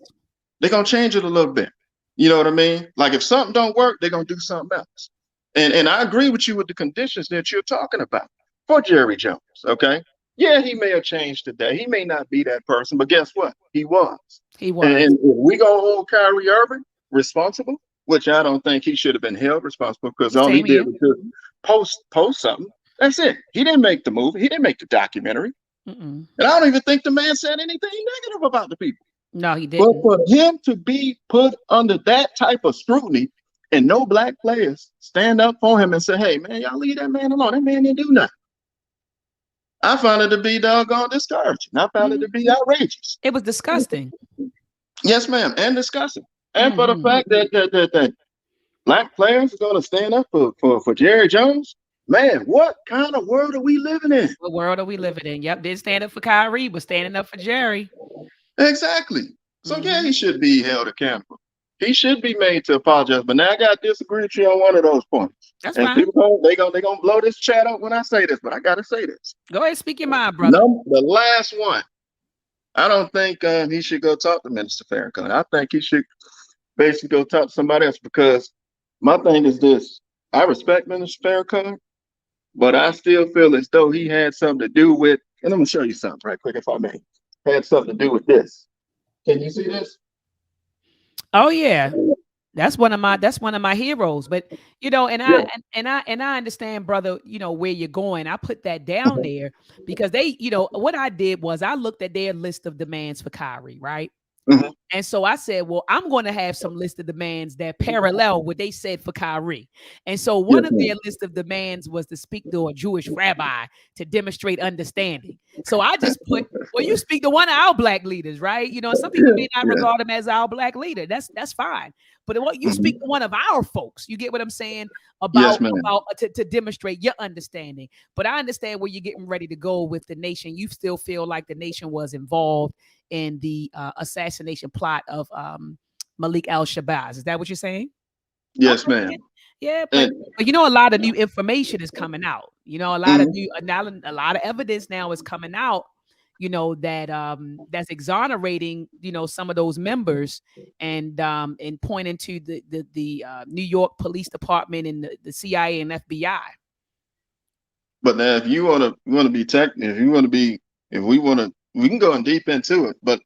They're going to change it a little bit. You know what I mean? Like if something don't work, they're going to do something else. And I agree with you with the conditions that you're talking about for Jerry Jones. Okay. Yeah, he may have changed today. He may not be that person, but guess what? He was. He was. And if we gonna hold Kyrie Irving responsible, which I don't think he should have been held responsible, because all he did was just post something. That's it. He didn't make the movie. He didn't make the documentary. And I don't even think the man said anything negative about the people. No, he didn't. But for him to be put under that type of scrutiny and no black players stand up for him and say, hey, man, y'all leave that man alone. That man didn't do nothing. I found it to be doggone discouraging. I found it to be outrageous. It was disgusting. Yes, ma'am. And disgusting. And for the fact that black players are going to stand up for Jerry Jones. Man, what kind of world are we living in? What world are we living in? Yep, didn't stand up for Kyrie, but standing up for Jerry. Exactly. So yeah, he should be held accountable. He should be made to apologize. But now I got to disagree with you on one of those points. That's And fine. people they gonna blow this chat up when I say this, but I gotta say this. Go ahead, speak your mind, brother. The last one. I don't think he should go talk to Minister Farrakhan. I think he should basically go talk to somebody else, because my thing is this: I respect Minister Farrakhan, but I still feel as though he had something to do with. And I'm gonna show you something right quick, if I may. Had something to do with this. Can you see this? Oh yeah. That's one of my heroes. But you know, and Yeah. I understand, brother, you know, where you're going. I put that down there because they, you know, what I did was I looked at their list of demands for Kyrie, right? Mhm. And so I said, well, I'm going to have some list of demands that parallel what they said for Kyrie. And so one Yes, of their ma'am. list of demands was to speak to a Jewish rabbi to demonstrate understanding. So I just put, well, you speak to one of our black leaders, right? You know, some people may not Yeah. regard him as our black leader. That's fine. But what you speak Mhm. to one of our folks, you get what I'm saying Yes, about ma'am. to demonstrate your understanding. But I understand where you're getting ready to go with the nation. You still feel like the nation was involved in the assassination plot of Malik al-Shabazz. Is that what you're saying? Yes, Okay, ma'am. yeah, yeah, And but you know, a lot of new information is coming out. You know, a lot of mhm. new, a lot of evidence now is coming out. You know that that's exonerating, you know, some of those members, and pointing to the New York Police Department and the CIA and FBI. But now, if you want to be technical, if you want to be, if we want to, we can go in deep into it. But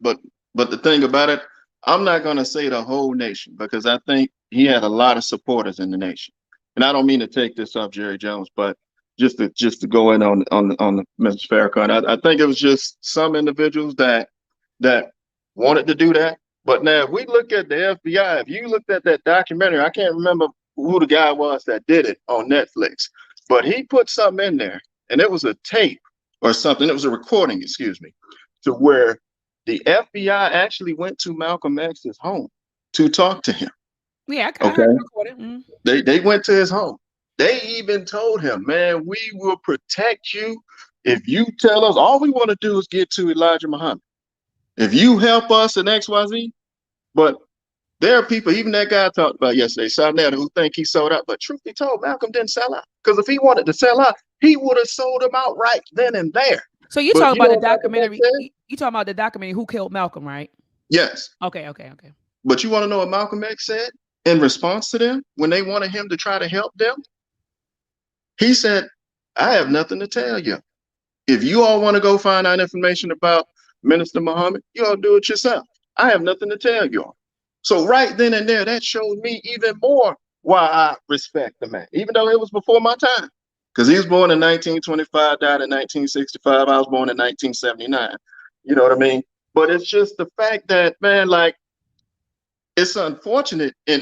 the thing about it, I'm not going to say the whole nation, because I think he had a lot of supporters in the nation. And I don't mean to take this off Jerry Jones, but just to go in on the Mr. Farrakhan, I think it was just some individuals that wanted to do that. But now, if we look at the FBI, if you looked at that documentary, I can't remember who the guy was that did it on Netflix, but he put something in there, and it was a tape or something. It was a recording, excuse me, to where the FBI actually went to Malcolm X's home to talk to him. Yeah, I Okay, heard it recorded. they went to his home. They even told him, "Man, we will protect you if you tell us. All we want to do is get to Elijah Muhammad. If you help us in XYZ." But there are people, even that guy I talked about yesterday, Sarnetta, who think he sold out. But truth be told, Malcolm didn't sell out. Because if he wanted to sell out, he would have sold him out right then and there. So you But talking you about know the what Malcolm X documentary? said? You talking about the documentary Who Killed Malcolm, right? Yes. Okay. But you want to know what Malcolm X said in response to them when they wanted him to try to help them? He said, "I have nothing to tell you. If you all want to go find out information about Minister Muhammad, you all do it yourself. I have nothing to tell you all." So right then and there, that showed me even more why I respect the man, even though it was before my time. Because he was born in 1925, died in 1965. I was born in 1979. You know what I mean? But it's just the fact that, man, like, it's unfortunate in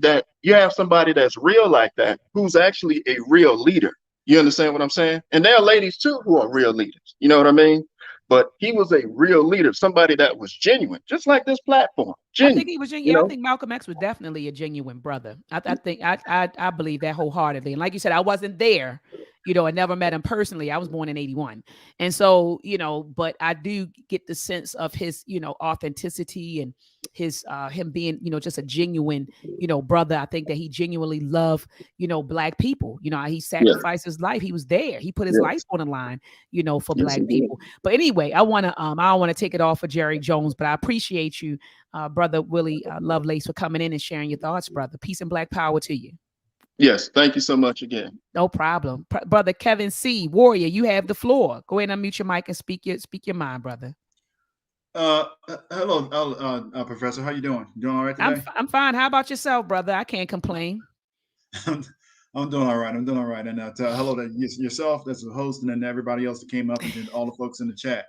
that you have somebody that's real like that, who's actually a real leader. You understand what I'm saying? And there are ladies too who are real leaders. You know what I mean? But he was a real leader, somebody that was genuine, just like this platform, I think genuine. he was You genuine. I know? think Malcolm X was definitely a genuine brother. I think I believe that wholeheartedly. And like you said, I wasn't there. You know, I never met him personally. I was born in 81. And so, you know, but I do get the sense of his, you know, authenticity and his him being, you know, just a genuine, you know, brother. I think that he genuinely loved, you know, black people. You know, he Yeah. sacrificed his life. He was there. He put his life Yes. on the line, you know, for Yes, black he did. people. But anyway, I don't want to take it off for Jerry Jones, but I appreciate you, brother Willie Lovelace, for coming in and sharing your thoughts, brother. Peace and black power to you. Yes. Thank you so much again. No problem, brother Kevin C. Warrior. You have the floor. Go ahead and unmute your mic and speak your mind, brother. Hello, Professor. How you doing? You doing all right today? I'm fine. How about yourself, brother? I can't complain. I'm doing all right. I'm doing all right. And hello to yourself, that's the host, and then everybody else that came up, and then all the folks in the chat.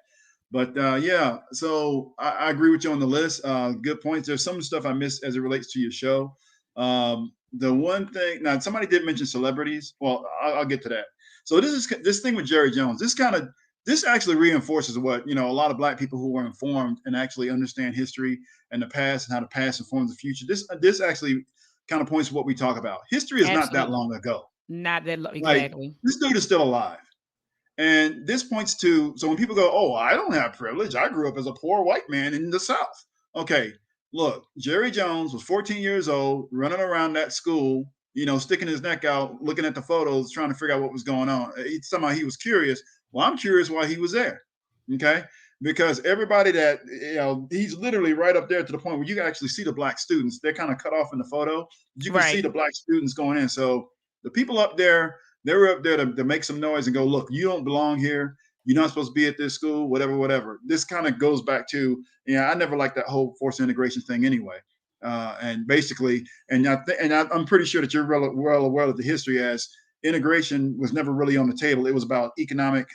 But yeah, so I agree with you on the list. Good points. There's some stuff I missed as it relates to your show. The one thing, now somebody did mention celebrities. Well, I'll get to that. So this thing with Jerry Jones. This actually reinforces what, you know, a lot of black people who are informed and actually understand history and the past and how the past informs the future. This actually kind of points to what we talk about. History is not that Absolutely. long ago. Not that Like, exactly. this dude is still alive. And this points to, so when people go, oh, I don't have privilege. I grew up as a poor white man in the South. Okay, look, Jerry Jones was 14 years old, running around that school, sticking his neck out, looking at the photos, trying to figure out what was going on. Somehow he was curious. Well, I'm curious why he was there. Okay. Because everybody that, he's literally right up there to the point where you can actually see the black students. They're kind of cut off in the photo. You can see the black students going in. So the people up there, they were up there to make some noise and go, look, you don't belong here. You're not supposed to be at this school, whatever. This kind of goes back to, I never liked that whole forced integration thing anyway. And basically, I'm pretty sure that you're well aware of the history, as integration was never really on the table. It was about economic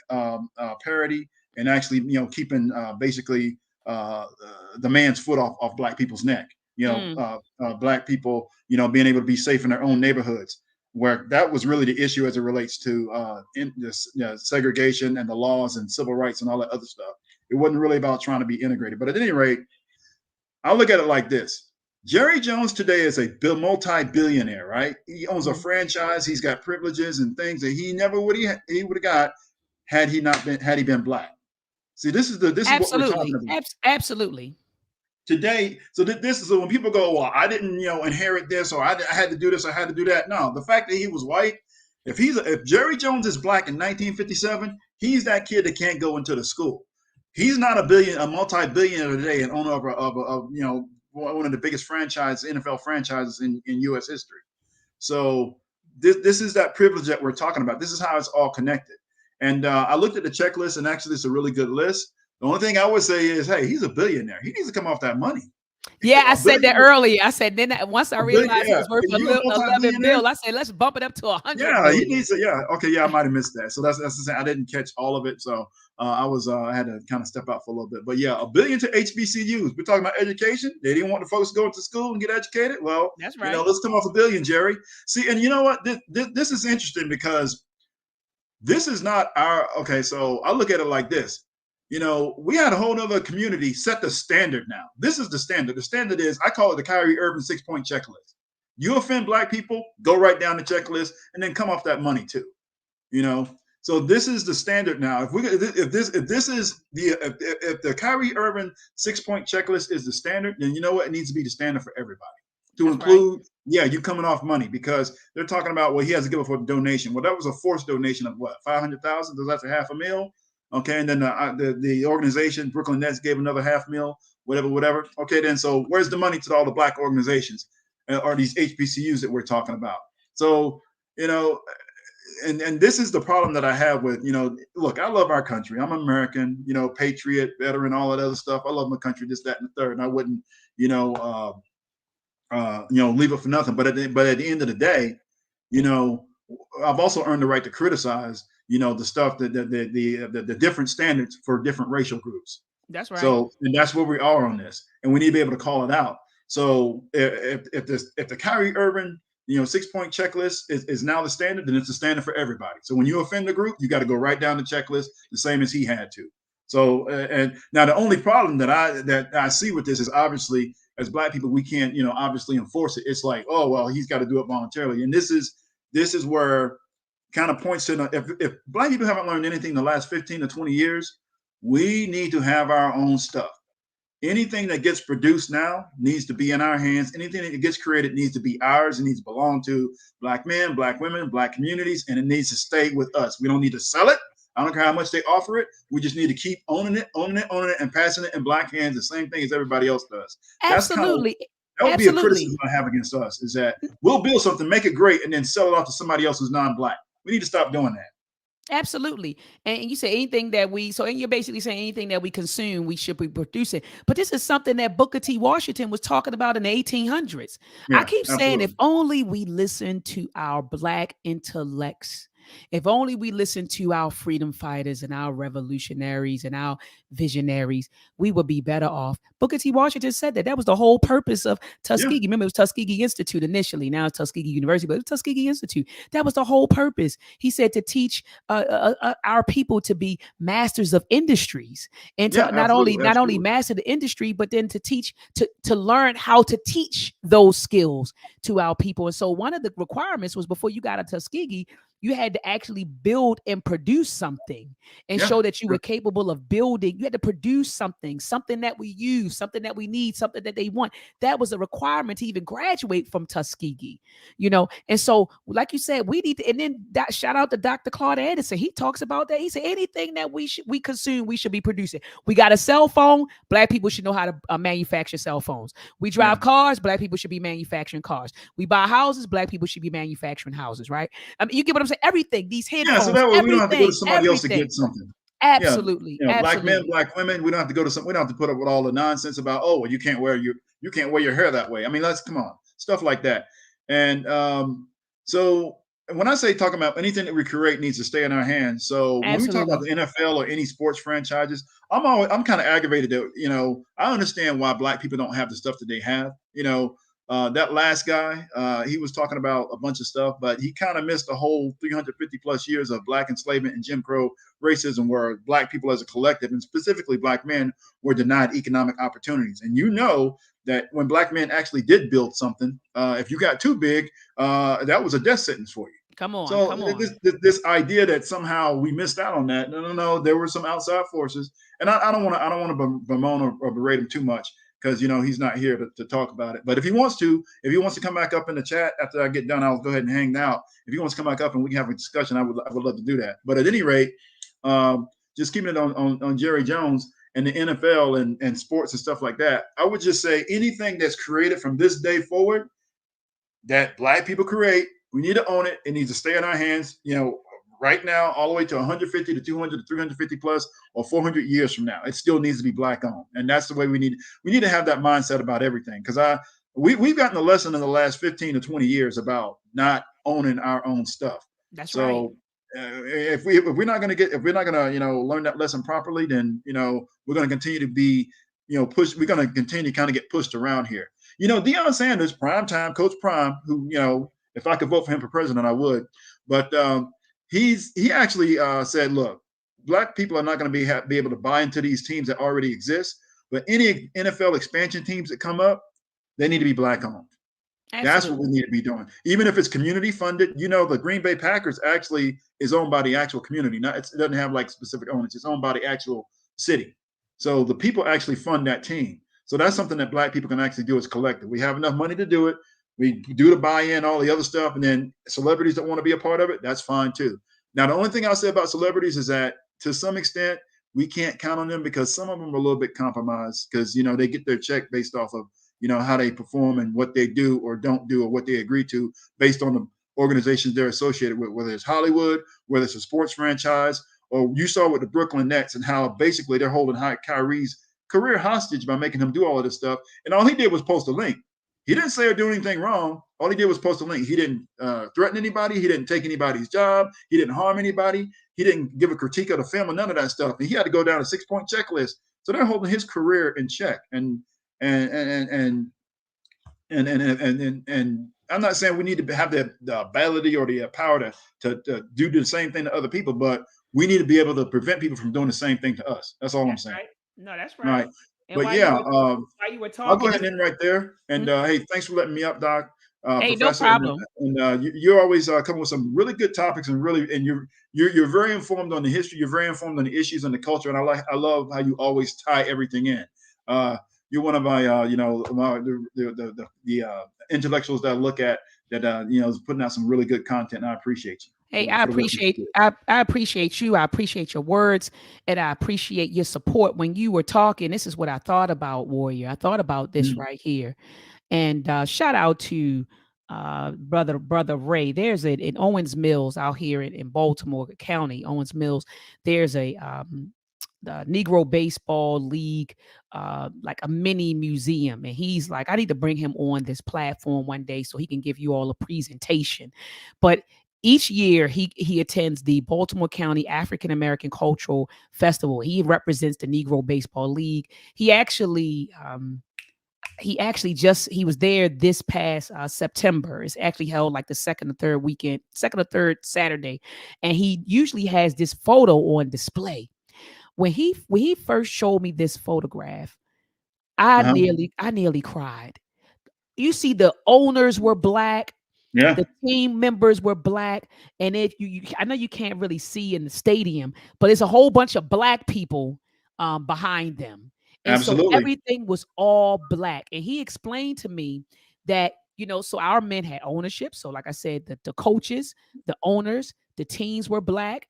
parity and actually, keeping basically the man's foot off black people's neck. Black people, being able to be safe in their own neighborhoods, where that was really the issue as it relates to segregation and the laws and civil rights and all that other stuff. It wasn't really about trying to be integrated. But at any rate, I look at it like this. Jerry Jones today is a multi-billionaire, right? He owns a franchise. He's got privileges and things that he never would have got had he been black. See, this is what we're talking about. Absolutely. Today, so this is when people go, well, I didn't, inherit this, or I had to do this, I had to do that. No, the fact that he was white, if Jerry Jones is black in 1957, he's that kid that can't go into the school. He's not a multi-billionaire today and owner of one of the biggest NFL franchises in U.S. history. So this is that privilege that we're talking about. This is how it's all connected. And I looked at the checklist, and actually it's a really good list. The only thing I would say is, hey, he's a billionaire. He needs to come off that money. Yeah, I said that earlier. I said then once I realized it was worth $11 billion, I said let's bump it up to 100. Yeah, he needs to. Yeah, okay, yeah, I might have missed that. So that's the thing. I didn't catch all of it, so I had to kind of step out for a little bit. But yeah, $1 billion to HBCUs. We're talking about education. They didn't want the folks to go into school and get educated. Well, that's right. Let's come off $1 billion, Jerry. See, and you know what? This is interesting because this is not our. Okay, so I look at it like this. We had a whole other community set the standard now. This is the standard. The standard is, I call it the Kyrie Irving 6-point checklist. You offend black people, go right down the checklist and then come off that money too. So this is the standard now. If the Kyrie Irving 6-point checklist is the standard, then you know what? It needs to be the standard for everybody. To include, you coming off money, because they're talking about, well, he has to give up for a donation. Well, that was a forced donation of what, $500,000? That's $500,000. Okay, and then the organization, Brooklyn Nets, gave another $500,000, whatever. Okay, then so where's the money to all the black organizations or these HBCUs that we're talking about? So, and this is the problem that I have with, look, I love our country. I'm American, patriot, veteran, all that other stuff. I love my country, this, that, and the third. And I wouldn't, leave it for nothing. But at the end of the day, I've also earned the right to criticize, the stuff the different standards for different racial groups. That's right. So, and that's where we are on this, and we need to be able to call it out. So if the Kyrie Irving, 6-point checklist is now the standard, then it's the standard for everybody. So when you offend the group, you got to go right down the checklist, the same as he had to. So, and now the only problem that I see with this is, obviously, as black people, we can't, obviously enforce it. It's like, oh, well, he's got to do it voluntarily. And this is where kind of points to, if black people haven't learned anything in the last 15 to 20 years, we need to have our own stuff. Anything that gets produced now needs to be in our hands. Anything that gets created needs to be ours. It needs to belong to black men, black women, black communities, and it needs to stay with us. We don't need to sell it. I don't care how much they offer it. We just need to keep owning it, and passing it in black hands, the same thing as everybody else does. Absolutely. That would be a criticism I have against us, is that we'll build something, make it great, and then sell it off to somebody else who's non-black. We need to stop doing that. Absolutely. And you say anything that and you're basically saying anything that we consume, we should be producing. But this is something that Booker T. Washington was talking about in the 1800s. I keep saying, if only we listen to our black intellects, If only we listened to our freedom fighters and our revolutionaries and our visionaries, we would be better off. Booker T. Washington said that. That was the whole purpose of Yeah. Tuskegee. Remember, it was Tuskegee Institute initially. Now it's Tuskegee University, but it was Tuskegee Institute. That was the whole purpose. He said to teach our people to be masters of industries, and Yeah, to absolutely. not only Absolutely. master the industry, but then to teach to learn how to teach those skills to our people. And so one of the requirements was, before you got a Tuskegee, you had to actually build and produce something and Yeah. show that you were capable of building. You had to produce something, something that we use, something that we need, something that they want. That was a requirement to even graduate from Tuskegee, you know. And so, like you said, we need to, and then that, shout out to Dr. Claude Anderson. He talks about that. He said anything that we consume, we should be producing. We got a cell phone. Black people should know how to manufacture cell phones. We drive Yeah. cars. Black people should be manufacturing cars. We buy houses. Black people should be manufacturing houses, right? I mean, you get what I'm saying? Everything, these Yeah. So headphones, that way we don't have to go to everything, somebody else to everything. get something. Yeah. Absolutely, Black men, absolutely. black women, we don't have to go to some. We don't have to put up with all the nonsense about, oh, well, you can't wear your hair that way. I mean, let's come on, stuff like that. And so when I say talking about anything that we create needs to stay in our hands. So when we talk about Absolutely. the NFL or any sports franchises, I'm kind of aggravated that I understand why black people don't have the stuff that they have. That last guy, he was talking about a bunch of stuff, but he kind of missed the whole 350 plus years of black enslavement and Jim Crow racism, where black people as a collective, and specifically black men, were denied economic opportunities. And you know that when black men actually did build something, if you got too big, that was a death sentence for you. Come on, So come on. this idea that somehow we missed out on that, no, there were some outside forces, and I don't want to bemoan or berate him too much, because he's not here to talk about it. But if he wants to come back up in the chat after I get done, I'll go ahead and hang out. If he wants to come back up and we can have a discussion, I would love to do that. But at any rate, just keeping it on Jerry Jones and the NFL and sports and stuff like that, I would just say anything that's created from this day forward that black people create, we need to own it. It needs to stay in our hands, right now, all the way to 150 to 200 to 350 plus or 400 years from now. It still needs to be black owned. And that's the way we need to have that mindset about everything. Because we've gotten a lesson in the last 15 to 20 years about not owning our own stuff. That's right. So if we're not going to learn that lesson properly, then we're going to continue to be pushed. We're going to continue to kind of get pushed around here. Deion Sanders, prime Coach Prime, who if I could vote for him for president, I would. But he actually said, look, black people are not going to be able to buy into these teams that already exist. But any NFL expansion teams that come up, they need to be black owned. Absolutely. That's what we need to be doing. Even if it's community funded, the Green Bay Packers actually is owned by the actual community. It doesn't have like specific owners. It's owned by the actual city. So the people actually fund that team. So that's something that black people can actually do as a collective. We have enough money to do it. We do the buy-in, all the other stuff, and then celebrities that want to be a part of it, that's fine too. Now, the only thing I'll say about celebrities is that to some extent, we can't count on them because some of them are a little bit compromised because, they get their check based off of, how they perform and what they do or don't do or what they agree to based on the organizations they're associated with, whether it's Hollywood, whether it's a sports franchise, or you saw with the Brooklyn Nets and how basically they're holding Kyrie's career hostage by making him do all of this stuff. And all he did was post a link. He didn't say or do anything wrong. All he did was post a link. He didn't threaten anybody. He didn't take anybody's job. He didn't harm anybody. He didn't give a critique of the film or none of that stuff. And he had to go down a 6-point checklist. So they're holding his career in check. And I'm not saying we need to have the ability or the power to do the same thing to other people, but we need to be able to prevent people from doing the same thing to us. That's all I'm saying. Right. No, that's Right. right. And But while yeah, you were I'll go talking, ahead and end right there. And hey, thanks for letting me up, Doc, hey, no Professor. problem. And you're always coming with some really good topics and you're very informed on the history. You're very informed on the issues and the culture. And I love how you always tie everything in. You're one of my the intellectuals that I look at that is putting out some really good content. And I appreciate you. Hey, I appreciate you. I appreciate your words, and I appreciate your support. When you were talking, this is what I thought about, Warrior. I thought about this right here. And shout out to brother Ray. There's in Owens Mills out here in Baltimore County, Owens Mills. There's a the Negro Baseball League, like a mini museum. And he's like, I need to bring him on this platform one day so he can give you all a presentation. But Each year he attends the Baltimore County African American Cultural Festival. He represents the Negro Baseball League. He was there this past September. It's actually held like the second or third Saturday, and he usually has this photo on display. When he first showed me this photograph, Uh-huh. I nearly cried. You see, the owners were black, Yeah, the team members were black, and if I know you can't really see in the stadium, but it's a whole bunch of black people behind them, and so absolutely. everything was all black. And he explained to me that, so our men had ownership. So, like I said, the coaches, the owners, the teams were black.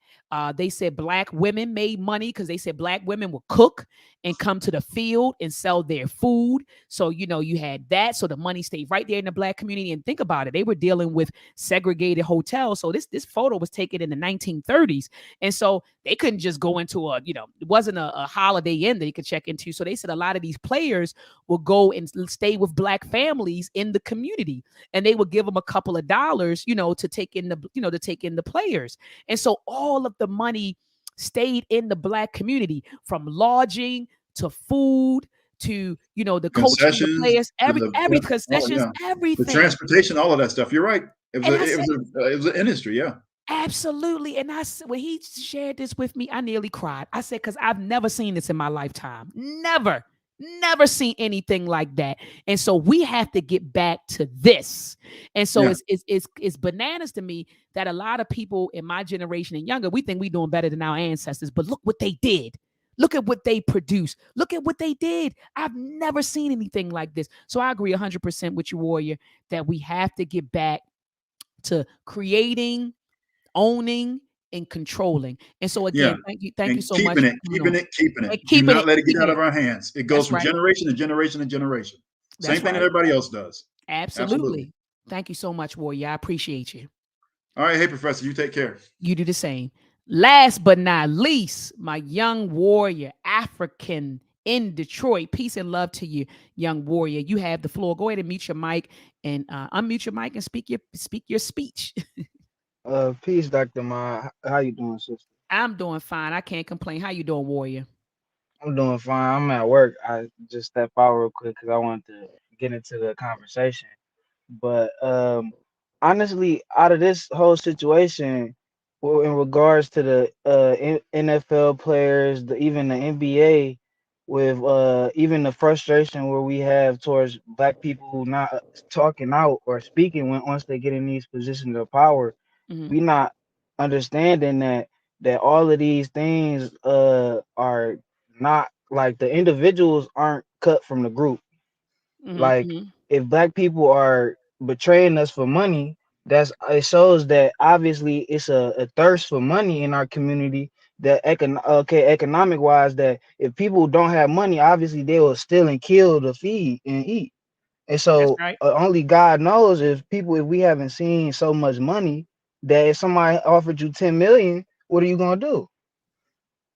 They said black women made money because they said black women would cook and come to the field and sell their food. So, you had that. So the money stayed right there in the black community. And think about it. They were dealing with segregated hotels. So this photo was taken in the 1930s. And so they couldn't just go into it wasn't a Holiday Inn that you could check into. So they said a lot of these players will go and stay with black families in the community. And they would give them a couple of dollars, to take in the players. And so all of the money stayed in the black community, from lodging to food to the coaches and the Concessions players, to every oh concessions, yeah, the everything. transportation, all of that stuff. You're right. And I It said, was it was an industry. Yeah, absolutely. And when he shared this with me, I nearly cried. I said, because I've never seen this in my lifetime. Never seen anything like that. And so we have to get back to this. And so yeah, it's bananas to me that a lot of people in my generation and younger, we think we're doing better than our ancestors. But look what they did. Look at what they produced. Look at what they did. I've never seen anything like this. So I agree 100% with you, Warrior, that we have to get back to creating, owning, and controlling. And so yeah. again, thank you And so much for coming on. keeping it. And Do keeping not it, let it get keeping out it. of our hands. It goes That's from right. generation to generation to generation. Same That's thing that right. everybody else does. Absolutely. Absolutely. Thank you so much, Warrior. I appreciate you. All right, hey Professor, you take care. You do the same. Last but not least, my young warrior, African in Detroit. Peace and love to you, young warrior. You have the floor. Go ahead and mute your mic and unmute your mic and speak your speech. Peace, Dr. Ma. How you doing, sister? I'm doing fine. I can't complain. How you doing, warrior? I'm doing fine. I'm at work. I just stepped out real quick because I wanted to get into the conversation. But honestly, out of this whole situation, well, in regards to the NFL players, even the NBA, with even the frustration where we have towards black people who not talking out or speaking when once they get in these positions of power, Mm-hmm. we not understanding that all of these things are not like the individuals aren't cut from the group. Like Mm-hmm. if black people are betraying us for money, that's it shows that obviously it's a thirst for money in our community, that economic wise, that if people don't have money, obviously they will steal and kill to feed and eat. And That's so right. only God knows if we haven't seen so much money, that if somebody offered you 10 million, what are you gonna do?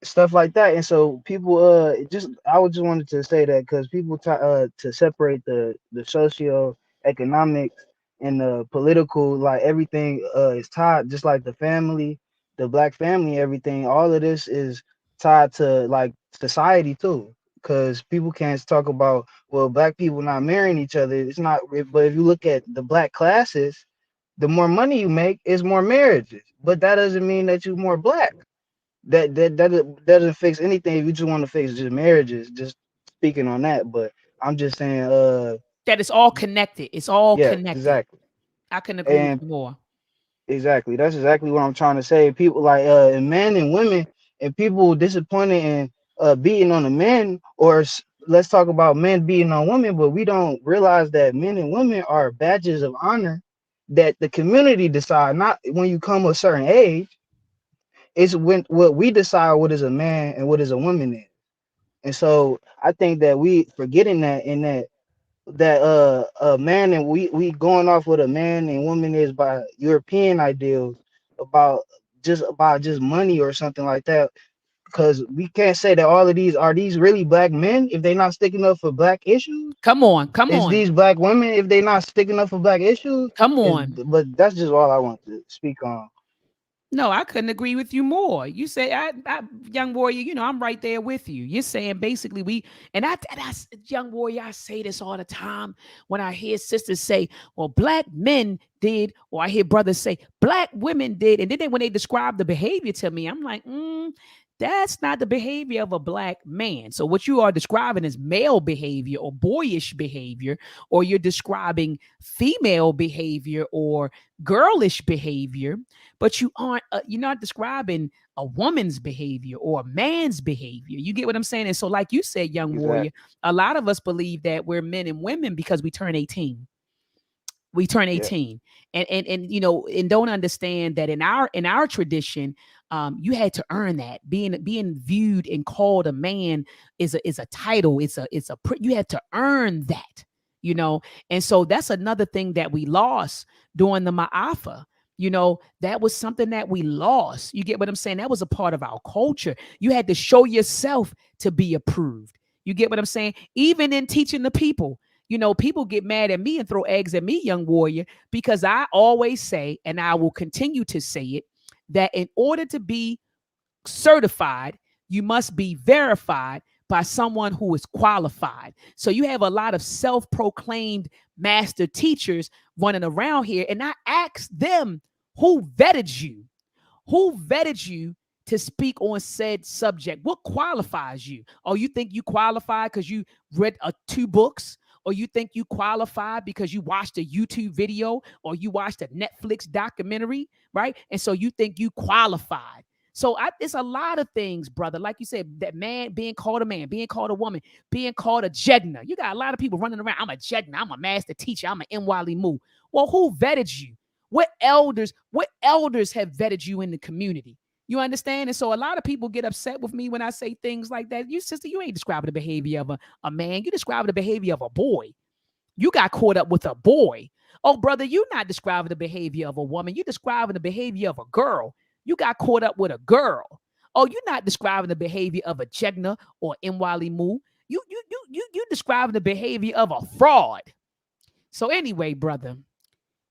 Stuff like that. And so people just I would just wanted to say that because people try to separate the socio economics and the political, like everything is tied, just like the family, the black family, everything, all of this is tied to like society too, because people can't talk about, well, black people not marrying each other. It's not, but if you look at the black classes, the more money you make is more marriages, but that doesn't mean that you're more black. That doesn't fix anything if you just want to fix just marriages. Just speaking on that, but I'm just saying, That it's all connected. It's all yeah, connected. exactly, I couldn't agree with and you more. exactly that's exactly what I'm trying to say. People like and men and women, and people disappointed in beating on the men, or let's talk about men beating on women, but we don't realize that men and women are badges of honor that the community decide. Not when you come a certain age, it's when what we decide what is a man and what is a woman is. And so I think that we forgetting that, in that a man, and we going off what a man and woman is by European ideals, about just money or something like that. because we can't say that all of these are these really black men if they're not sticking up for black issues. Come on, come Is on, these black women if they're not sticking up for black issues? come Is on. but that's just all I want to speak on. No, I couldn't agree with you more. You say, young warrior, I'm right there with you. You're saying basically young warrior, I say this all the time when I hear sisters say, well, black men did, or I hear brothers say, black women did. And then when they describe the behavior to me, I'm like, that's not the behavior of a black man. So what you are describing is male behavior or boyish behavior, or you're describing female behavior or girlish behavior, but you're not describing a woman's behavior or a man's behavior. You get what I'm saying? And so, like you said, young warrior, Exactly. a lot of us believe that we're men and women because we turn 18. We turn Yeah. 18, and don't understand that in our tradition, you had to earn that. Being viewed and called a man is a title. You had to earn that, and so that's another thing that we lost during the Ma'afa. That was something that we lost. You get what I'm saying? That was a part of our culture. You had to show yourself to be approved. You get what I'm saying? Even in teaching the people, people get mad at me and throw eggs at me, young warrior, because I always say, and I will continue to say it, that in order to be certified, you must be verified by someone who is qualified. So you have a lot of self-proclaimed master teachers running around here, and I ask them, who vetted you? Who vetted you to speak on said subject? What qualifies you? Oh, you think you qualify because you read 2 books? Or you think you qualify because you watched a YouTube video or you watched a Netflix documentary, right? And so you think you qualified. So it's a lot of things, brother. Like you said, that man being called a man, being called a woman, being called a jegna. You got a lot of people running around. I'm a jegna. I'm a master teacher. I'm an Mwali Mu. Well, who vetted you? What elders have vetted you in the community? You understand? And so a lot of people get upset with me when I say things like that. You, sister, you ain't describing the behavior of a man. You describing the behavior of a boy. You got caught up with a boy. Oh, brother, you're not describing the behavior of a woman. You're describing the behavior of a girl. You got caught up with a girl. Oh, you're not describing the behavior of a Jegna or Mwali Mu. You describing the behavior of a fraud. So anyway, brother.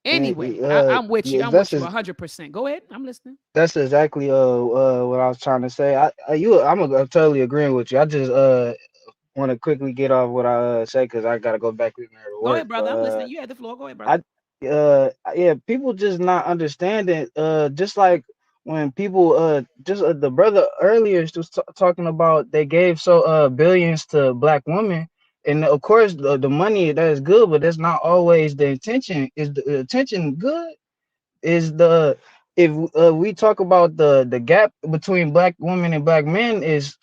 Anyway, I'm with you. Yeah, I'm with you 100%. Go ahead. I'm listening. that's exactly what I was trying to say. I'm totally agreeing with you. I just want to quickly get off what I say because I gotta go back to Go work. ahead, brother. I'm listening. You had the floor. Go ahead, brother. I yeah, people just not understanding. Just like when people just the brother earlier was talking about they gave billions to black women, and of course the money that is good, but that's not always the intention. Is the intention good? Is the if we talk about the gap between black women and black men is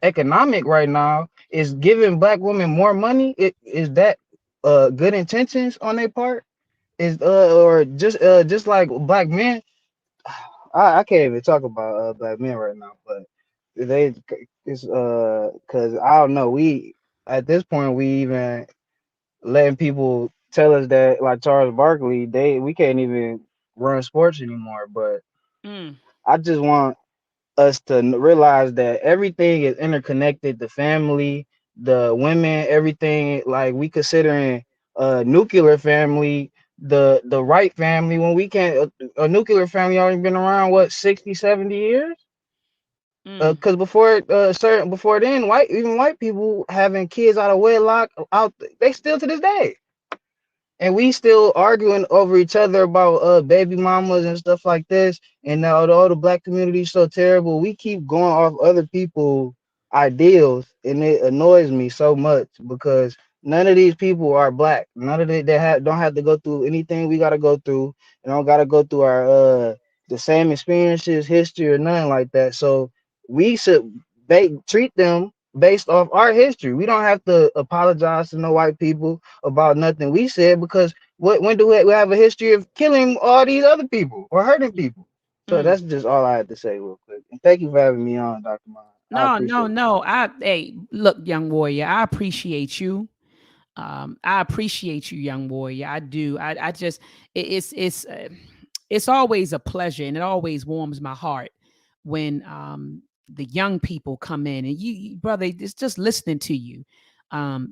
economic right now, is giving black women more money, is that good intentions on their part? Is or just like black men, I can't even talk about black men right now, but they it's because I don't know, we at this point we even letting people tell us that, like Charles Barkley, we can't even run sports anymore. But Mm, I just want us to realize that everything is interconnected. The family, the women, everything. Like we considering nuclear family, the right family, when we can't. A nuclear family already been around what 60, 70 years. mm, Because before then, white people having kids out of wedlock out, they still to this day. And we still arguing over each other about baby mamas and stuff like this. And now all the black community is so terrible. We keep going off other people ideals, and it annoys me so much because none of these people are black. None of they don't have to go through anything we gotta go through, and don't gotta go through our the same experiences, history, or nothing like that. So we should treat them based off our history. We don't have to apologize to no white people about nothing we said, because when do we have a history of killing all these other people or hurting people? So mm. that's just all I had to say real quick. And thank you for having me on, Dr. Mine. I No, no, appreciate it. no. Hey, look, young warrior, I appreciate you. I appreciate you, young warrior. I do. I just, it's always a pleasure, and it always warms my heart when the young people come in, and brother, it's just listening to you.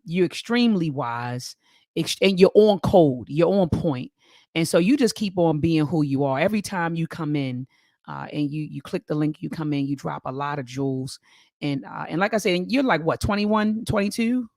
You're extremely wise, and you're on code. You're on point, and so you just keep on being who you are. Every time you come in, and you click the link, you come in, you drop a lot of jewels, and like I said, you're like what, 21, 22?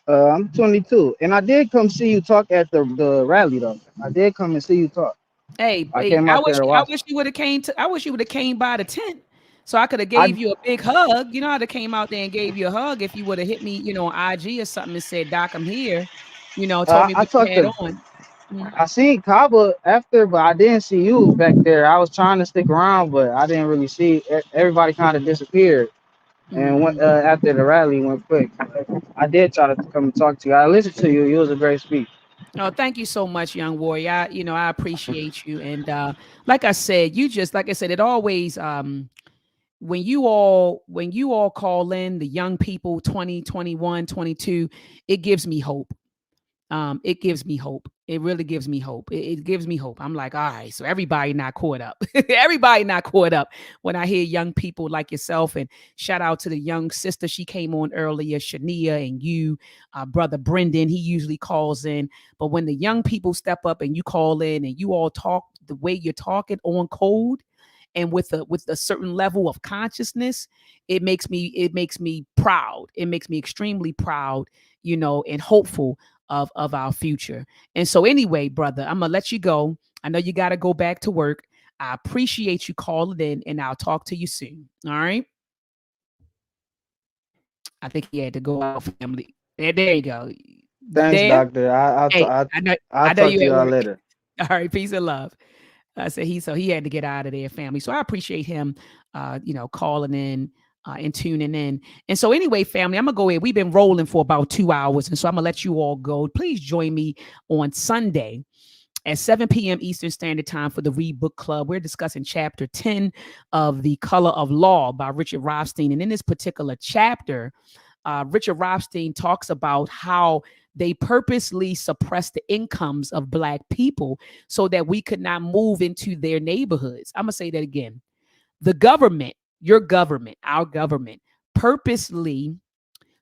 I'm 22, and I did come see you talk at the rally though. I did come and see you talk. Hey, I hey, came I out there wish to I watch. wish you would have came to I wish you would have came by the tent so I could have I gave you a big hug. You know, I'd have came out there and gave you a hug if you would have hit me, on IG or something and said, Doc, I'm here, told me I what you talked had to. on. Mhm. I seen Kaba after, but I didn't see you back there. I was trying to stick around, but I didn't really see. Everybody kind of disappeared, and went, Mhm. after the rally went quick. I did try to come and talk to you. I listened to you. You was a great speech. Oh, thank you so much, young warrior. I appreciate you. And like I said, it always when you all call in the young people 20, 21, 22, it gives me hope. It gives me hope. It really gives me hope. It gives me hope. I'm like, all right, so everybody not caught up. Everybody not caught up when I hear young people like yourself. And shout out to the young sister. She came on earlier, Shania, and you, brother Brendan. He usually calls in. But when the young people step up and you call in and you all talk the way you're talking on code, and with a certain level of consciousness, it makes me proud. It makes me extremely proud, and hopeful of our future. And so anyway, brother, I'm gonna let you go. I know you got to go back to work. I appreciate you calling in, and I'll talk to you soon. All right. I think he had to go out, family. There you go. You Thanks, there? doctor. Hey, I know I'll I know talk you to at y'all work. later. All right, peace and love. I said he had to get out of there, family. So I appreciate him, calling in and tuning in. And so anyway, family, I'm gonna go ahead. We've been rolling for about 2 hours, and so I'm gonna let you all go. Please join me on Sunday at 7 p.m. Eastern Standard Time for the Read Book Club. We're discussing chapter 10 of The Color of Law by Richard Rothstein. And in this particular chapter, Richard Rothstein talks about how they purposely suppress the incomes of Black people so that we could not move into their neighborhoods. I'm going to say that again. The government, your government, our government, purposely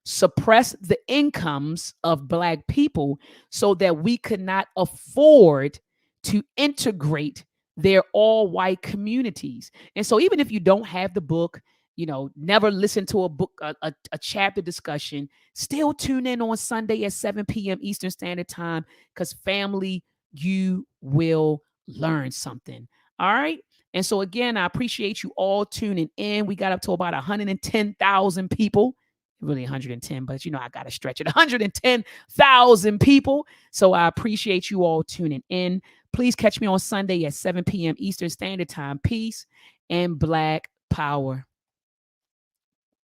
suppress the incomes of Black people so that we could not afford to integrate their all white communities. And so, even if you don't have the book, never listen to a book, a chapter discussion, still tune in on Sunday at 7 p.m. Eastern Standard Time, because family, you will learn something. All right. And so, again, I appreciate you all tuning in. We got up to about 110,000 people, really 110, but I got to stretch it. 110,000 people. So I appreciate you all tuning in. Please catch me on Sunday at 7 p.m. Eastern Standard Time. Peace and Black power.